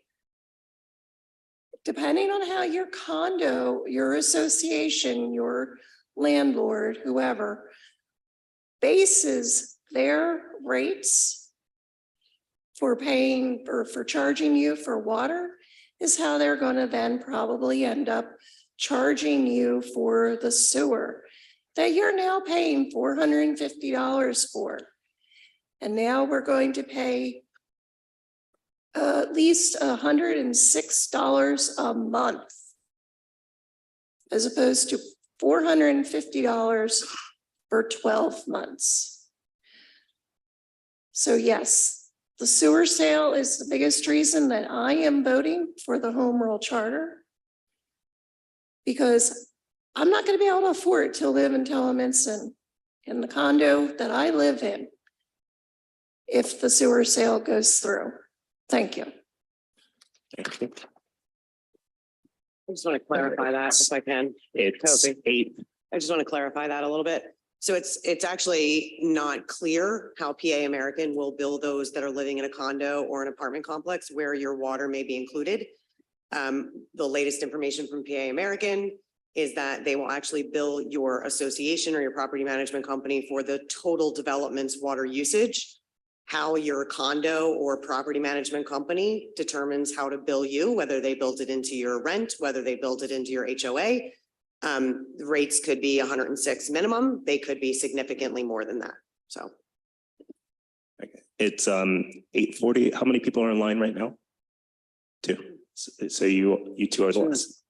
Depending on how your condo, your association, your landlord, whoever, bases their rates for paying or for charging you for water is how they're going to then probably end up charging you for the sewer that you're now paying $450 for. And now we're going to pay at least $106 a month, as opposed to $450 for 12 months. So yes, the sewer sale is the biggest reason that I am voting for the home rule charter, because I'm not going to be able to afford to live in Towamencin in the condo that I live in if the sewer sale goes through. Thank you. Thank you. I just want to clarify that if I can. It's Toby. 8. I just want to clarify that a little bit. So it's actually not clear how PA American will bill those that are living in a condo or an apartment complex where your water may be included. The latest information from PA American is that they will actually bill your association or your property management company for the total development's water usage. How your condo or property management company determines how to bill you, whether they built it into your rent, whether they built it into your HOA. The rates could be 106 minimum. They could be significantly more than that. So. Okay. It's 8:40. How many people are in line right now? 2. So you two are the last.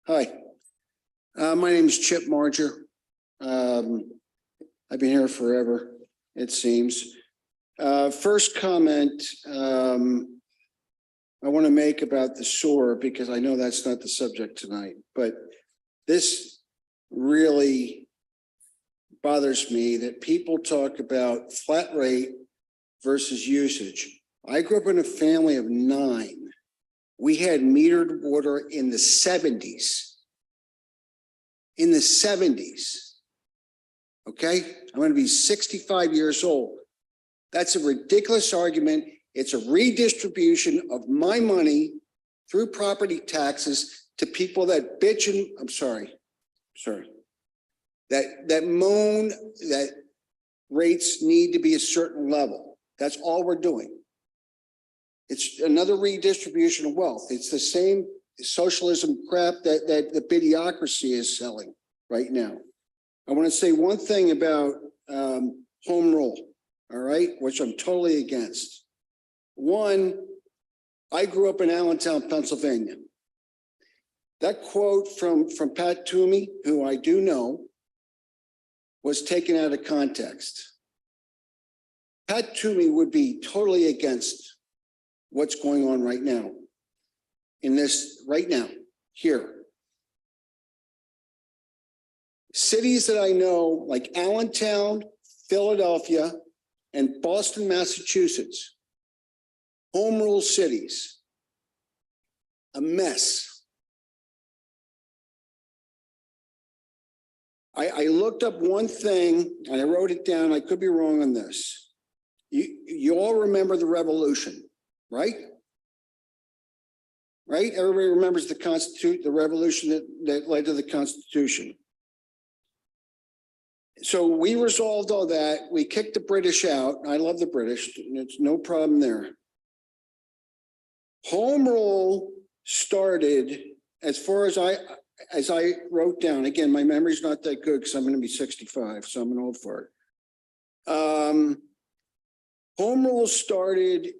Hi, my name is Chip Marger. I've been here forever, it seems. First comment I want to make about the sewer, because I know that's not the subject tonight, but this really bothers me that people talk about flat rate versus usage. I grew up in a family of 9. We had metered water in the 70s. In the 70s. Okay, I'm going to be 65 years old. That's a ridiculous argument. It's a redistribution of my money through property taxes to people that bitch and that moan that rates need to be a certain level. That's all we're doing. It's another redistribution of wealth. It's the same socialism crap that the idiocracy is selling right now. I want to say one thing about home rule, all right, which I'm totally against. One, I grew up in Allentown, Pennsylvania. That quote from Pat Toomey, who I do know, was taken out of context. Pat Toomey would be totally against what's going on right now, in this, right now, here. Cities that I know, like Allentown, Philadelphia, and Boston, Massachusetts, home rule cities, a mess. I looked up one thing and I wrote it down. I could be wrong on this. You all remember the revolution, right? Right? Everybody remembers the revolution that led to the Constitution. So we resolved all that. We kicked the British out. I love the British. It's no problem there. Home rule started, as far as I wrote down, again, my memory's not that good because I'm going to be 65, so I'm an old fart. Home rule started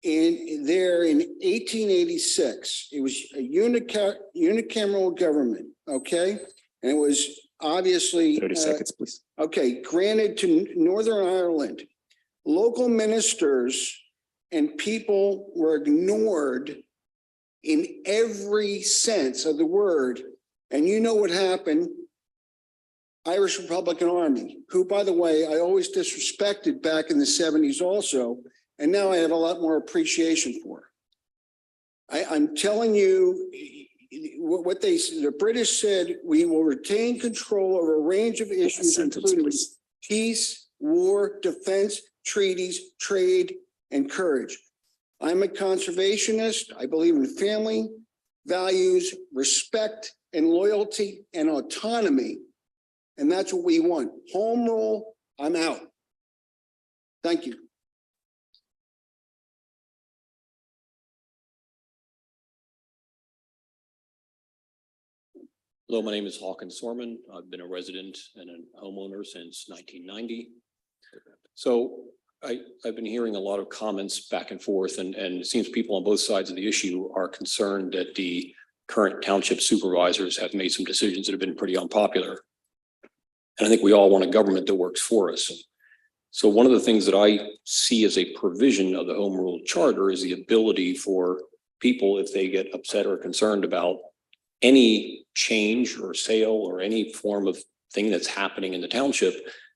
in 1886. It was a unicameral government, okay? And it was obviously 30 seconds, please. Okay, granted to Northern Ireland. Local ministers and people were ignored in every sense of the word. And you know what happened? Irish Republican Army, who, by the way, I always disrespected back in the 70s also, and now I have a lot more appreciation for. I'm telling you, what the British said, we will retain control over a range of issues, including peace, war, defense, treaties, trade, and courage. I'm a conservationist. I believe in family, values, respect, and loyalty, and autonomy. And that's what we want. Home rule, I'm out. Thank you. Hello, my name is Hawkins Sorman. I've been a resident and a homeowner since 1990. So I've been hearing a lot of comments back and forth, and it seems people on both sides of the issue are concerned that the current township supervisors have made some decisions that have been pretty unpopular. And I think we all want a government that works for us. So one of the things that I see as a provision of the Home Rule Charter is the ability for people, if they get upset or concerned about any change or sale or any form of thing that's happening in the township,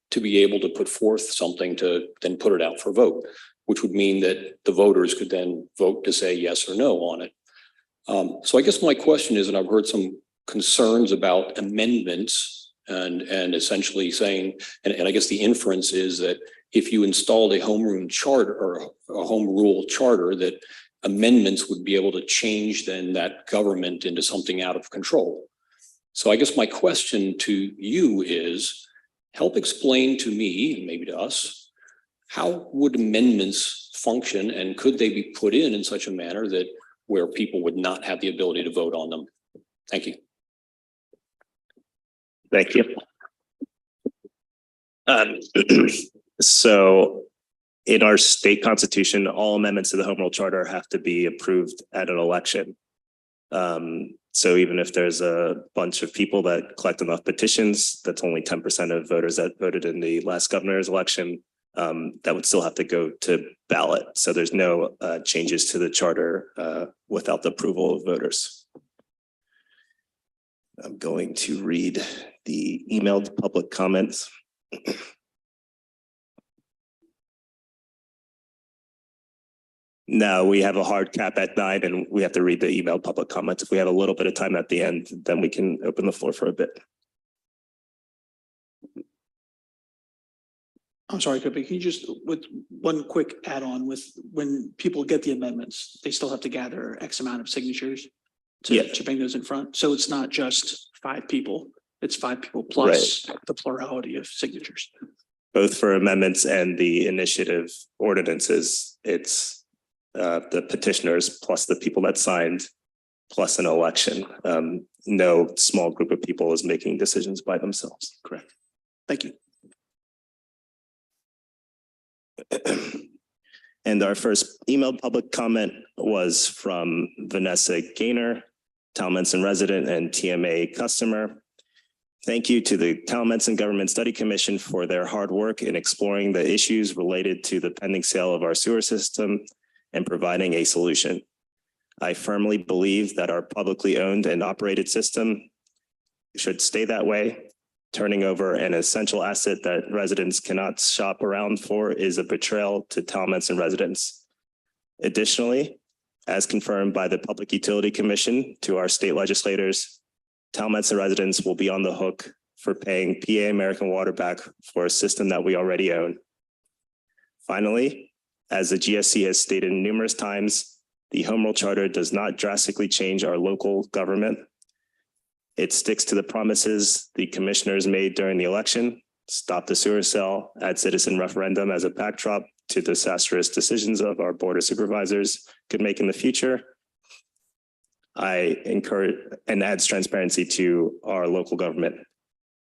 to be able to put forth something to then put it out for vote, which would mean that the voters could then vote to say yes or no on it. So I guess my question is, and I've heard some concerns about amendments and essentially saying, and I guess the inference is that if you installed a home rule charter or a home rule charter, that amendments would be able to change then that government into something out of control. So I guess my question to you is, help explain to me, and maybe to us, how would amendments function, and could they be put in such a manner that where people would not have the ability to vote on them? Thank you. Thank you. So in our state constitution, all amendments to the Home Rule Charter have to be approved at an election. So even if there's a bunch of people that collect enough petitions, that's only 10% of voters that voted in the last governor's election, that would still have to go to ballot. So there's no changes to the charter without the approval of voters. I'm going to read the emailed public comments. No, we have a hard cap at 9 and we have to read the emailed public comments. If we have a little bit of time at the end, then we can open the floor for a bit. I'm sorry, but can you just, with one quick add-on, with when people get the amendments, they still have to gather X amount of signatures to bring those in front. So it's not just 5 people, it's 5 people plus the plurality of signatures. Both for amendments and the initiative ordinances, it's the petitioners plus the people that signed plus an election. No small group of people is making decisions by themselves. Correct. Thank you. And our first emailed public comment was from Vanessa Gaynor, Towamencin resident and TMA customer. Thank you to the Towamencin Government Study Commission for their hard work in exploring the issues related to the pending sale of our sewer system and providing a solution. I firmly believe that our publicly owned and operated system should stay that way. Turning over an essential asset that residents cannot shop around for is a betrayal to Towamencin residents. Additionally, as confirmed by the Public Utility Commission to our state legislators, Towamencin residents will be on the hook for paying PA American Water back for a system that we already own. Finally, as the GSC has stated numerous times, the Home Rule Charter does not drastically change our local government. It sticks to the promises the commissioners made during the election: stop the sewer sale, add citizen referendum as a backdrop to disastrous decisions of our board of supervisors could make in the future. I encourage and adds transparency to our local government.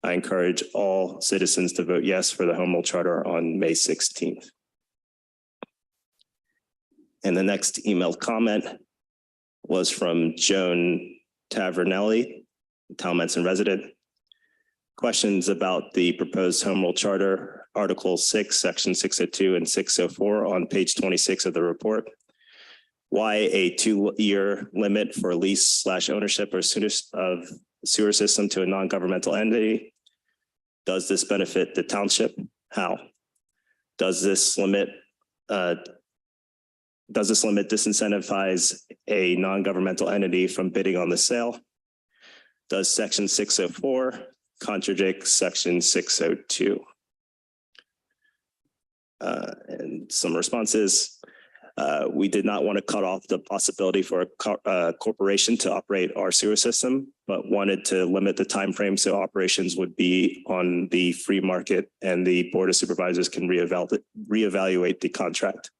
I encourage all citizens to vote yes for the Home Rule Charter on May 16th. And the next emailed comment was from Joan Tavernelli, Towamencin resident. Questions about the proposed Home Rule Charter, Article 6, Section 602 and 604 on page 26 of the report. Why a 2-year limit for lease/ownership or of sewer system to a non-governmental entity? Does this benefit the township? How? Does this limit disincentivize a non-governmental entity from bidding on the sale? Does Section 604 contradict Section 602? And some responses. We did not want to cut off the possibility for a corporation to operate our sewer system, but wanted to limit the time frame so operations would be on the free market and the Board of Supervisors can reevaluate the contract.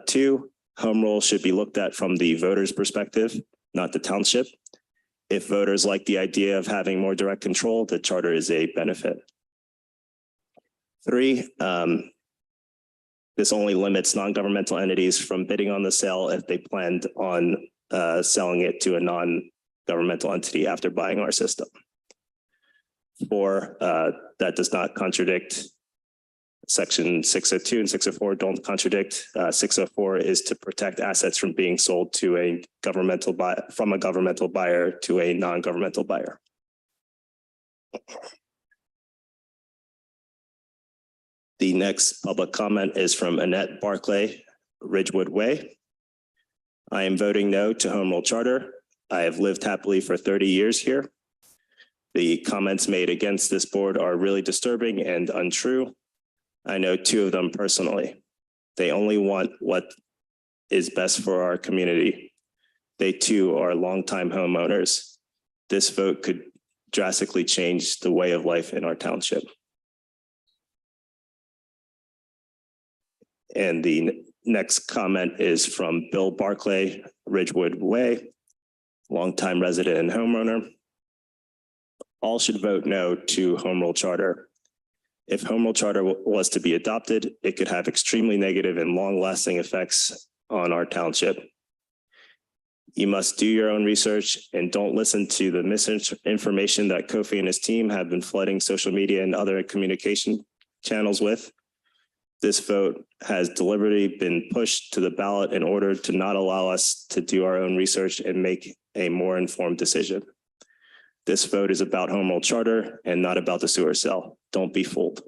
2, home rule should be looked at from the voter's perspective, not the township. If voters like the idea of having more direct control, the charter is a benefit. 3, this only limits non-governmental entities from bidding on the sale if they planned on selling it to a non-governmental entity after buying our system. 4, that does not contradict Section 602 and 604 don't contradict. 604 is to protect assets from being sold to a governmental buyer, from a governmental buyer to a non-governmental buyer. The next public comment is from Annette Barclay, Ridgewood Way. I am voting no to Home Rule Charter. I have lived happily for 30 years here. The comments made against this board are really disturbing and untrue. I know 2 of them personally. They only want what is best for our community. They too are longtime homeowners. This vote could drastically change the way of life in our township. And the next comment is from Bill Barclay, Ridgewood Way, longtime resident and homeowner. All should vote no to Home Rule Charter. If Home Rule Charter was to be adopted, it could have extremely negative and long-lasting effects on our township. You must do your own research and don't listen to the misinformation that Kofi and his team have been flooding social media and other communication channels with. This vote has deliberately been pushed to the ballot in order to not allow us to do our own research and make a more informed decision. This vote is about Home Rule Charter and not about the sewer cell. Don't be fooled.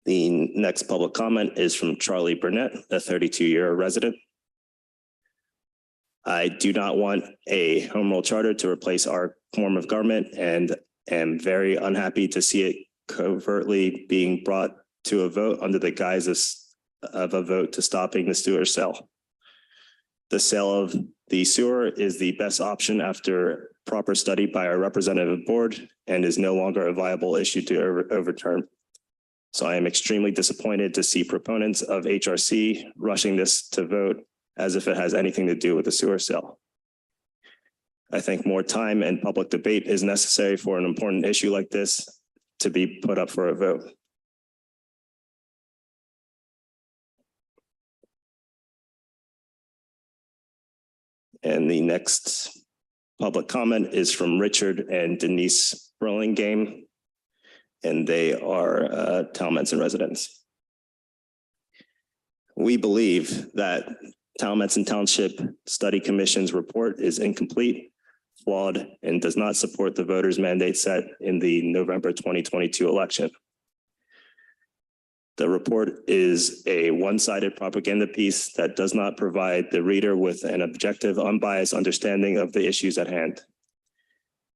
The next public comment is from Charlie Burnett, a 32-year resident. I do not want a Home Rule Charter to replace our form of government and am very unhappy to see it covertly being brought to a vote under the guise of a vote to stopping the sewer cell. The sale of the sewer is the best option after proper study by our representative board and is no longer a viable issue to overturn. So I am extremely disappointed to see proponents of HRC rushing this to vote as if it has anything to do with the sewer cell. I think more time and public debate is necessary for an important issue like this to be put up for a vote. And the next public comment is from Richard and Denise Burlingame, and they are Towamencin residents. We believe that Towamencin Township Study Commission's report is incomplete, flawed, and does not support the voters' mandate set in the November 2022 election. The report is a one-sided propaganda piece that does not provide the reader with an objective, unbiased understanding of the issues at hand.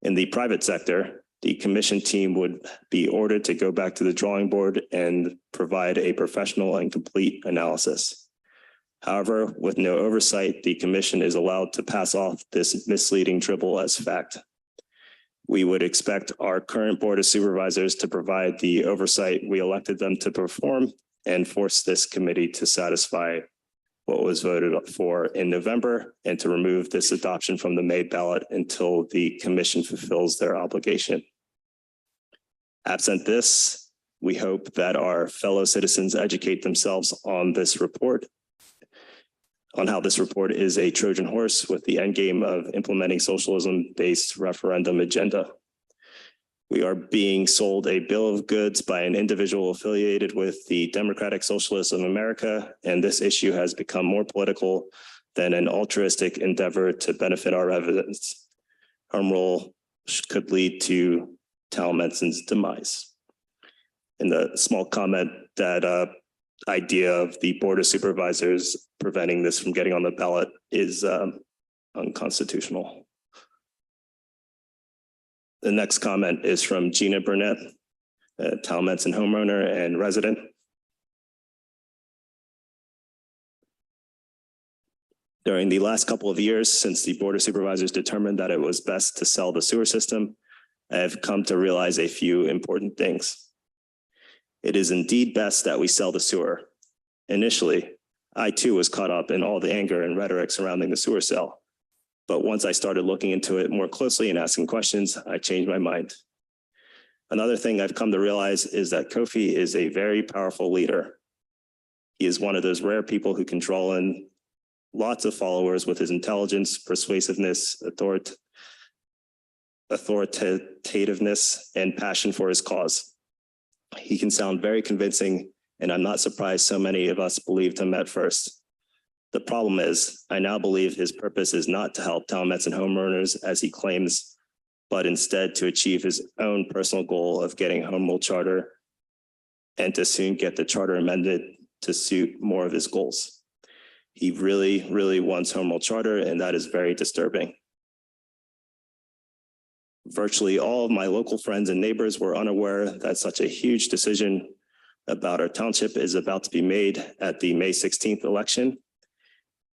In the private sector, the commission team would be ordered to go back to the drawing board and provide a professional and complete analysis. However, with no oversight, the commission is allowed to pass off this misleading dribble as fact. We would expect our current board of supervisors to provide the oversight we elected them to perform and force this committee to satisfy what was voted for in November and to remove this adoption from the May ballot until the commission fulfills their obligation. Absent this, we hope that our fellow citizens educate themselves on this report, on how this report is a Trojan horse with the end game of implementing socialism-based referendum agenda. We are being sold a bill of goods by an individual affiliated with the Democratic Socialists of America, and this issue has become more political than an altruistic endeavor to benefit our residents. Home rule could lead to Towamencin's demise. And the small comment that idea of the Board of Supervisors preventing this from getting on the ballot is unconstitutional. The next comment is from Gina Burnett, a Towamencin homeowner and resident. During the last couple of years, since the Board of Supervisors determined that it was best to sell the sewer system, I have come to realize a few important things. It is indeed best that we sell the sewer. Initially, I too was caught up in all the anger and rhetoric surrounding the sewer cell. But once I started looking into it more closely and asking questions, I changed my mind. Another thing I've come to realize is that Kofi is a very powerful leader. He is one of those rare people who can draw in lots of followers with his intelligence, persuasiveness, authoritativeness, and passion for his cause. He can sound very convincing, and I'm not surprised so many of us believed him at first. The problem is, I now believe his purpose is not to help Towamencin homeowners as he claims, but instead to achieve his own personal goal of getting home rule charter and to soon get the charter amended to suit more of his goals. He really, really wants home rule charter, and that is very disturbing. Virtually all of my local friends and neighbors were unaware that such a huge decision about our township is about to be made at the May 16th election.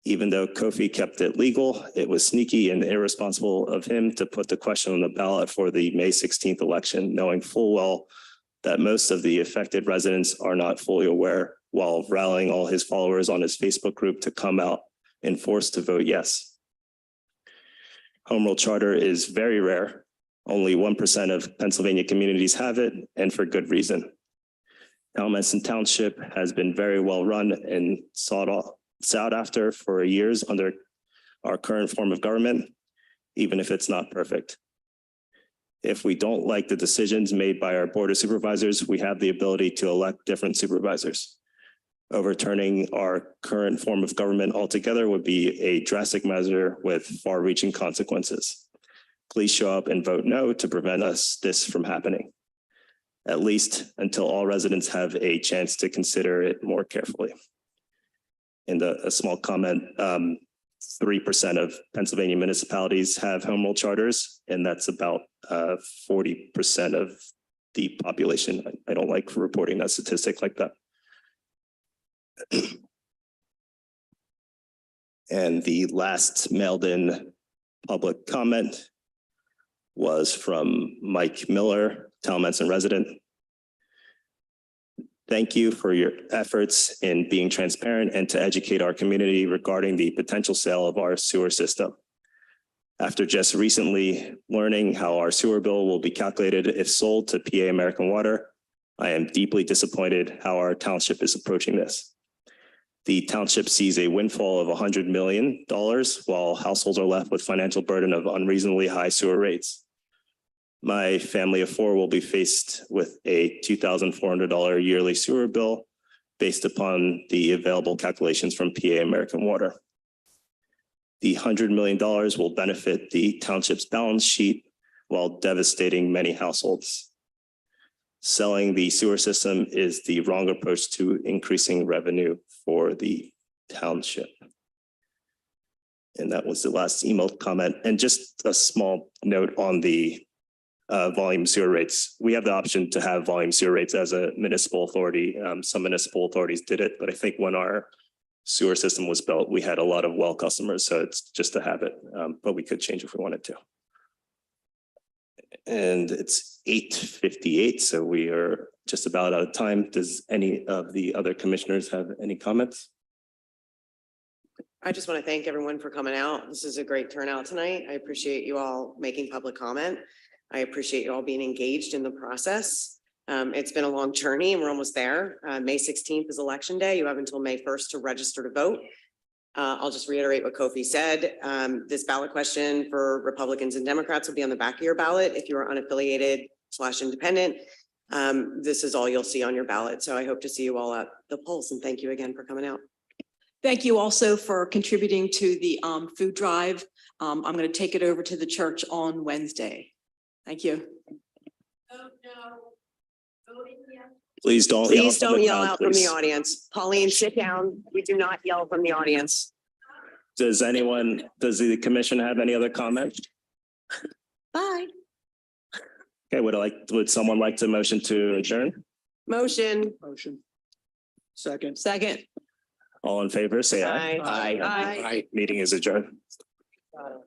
Even though Kofi kept it legal, it was sneaky and irresponsible of him to put the question on the ballot for the May 16th election, knowing full well that most of the affected residents are not fully aware, while rallying all his followers on his Facebook group to come out and force to vote yes. Home rule charter is very rare. Only 1% of Pennsylvania communities have it, and for good reason. Towamencin Township has been very well run and sought after for years under our current form of government, even if it's not perfect. If we don't like the decisions made by our Board of Supervisors, we have the ability to elect different supervisors. Overturning our current form of government altogether would be a drastic measure with far-reaching consequences. Please show up and vote no to prevent this from happening, at least until all residents have a chance to consider it more carefully. And a small comment, 3% of Pennsylvania municipalities have home rule charters, and that's about 40% of the population. I don't like reporting that statistic like that. And the last mailed in public comment was from Mike Miller, Towamencin resident. Thank you for your efforts in being transparent and to educate our community regarding the potential sale of our sewer system. After just recently learning how our sewer bill will be calculated if sold to PA American Water, I am deeply disappointed how our township is approaching this. The township sees a windfall of $100 million while households are left with financial burden of unreasonably high sewer rates. My family of four will be faced with a $2,400 yearly sewer bill based upon the available calculations from PA American Water. The $100 million will benefit the township's balance sheet while devastating many households. Selling the sewer system is the wrong approach to increasing revenue for the township. And that was the last email comment. And just a small note on the volume sewer rates. We have the option to have volume sewer rates as a municipal authority. Some municipal authorities did it, but I think when our sewer system was built, we had a lot of well customers, so it's just a habit, but we could change if we wanted to. And it's 8:58, so we are just about out of time. Does any of the other commissioners have any comments? I just want to thank everyone for coming out. This is a great turnout tonight. I appreciate you all making public comment. I appreciate you all being engaged in the process. It's been a long journey and we're almost there. May 16th is election day. You have until May 1st to register to vote. I'll just reiterate what Kofi said. This ballot question for Republicans and Democrats will be on the back of your ballot. If you are unaffiliated/independent, this is all you'll see on your ballot. So I hope to see you all at the polls, and thank you again for coming out. Thank you also for contributing to the food drive. I'm going to take it over to the church on Wednesday. Thank you. Please don't yell out from the audience. Pauline, sit down. We do not yell from the audience. Does the commission have any other comments? Bye. Okay, would someone like to motion to adjourn? Motion. Second. All in favor, say aye. Aye. Aye. Meeting is adjourned. Got it.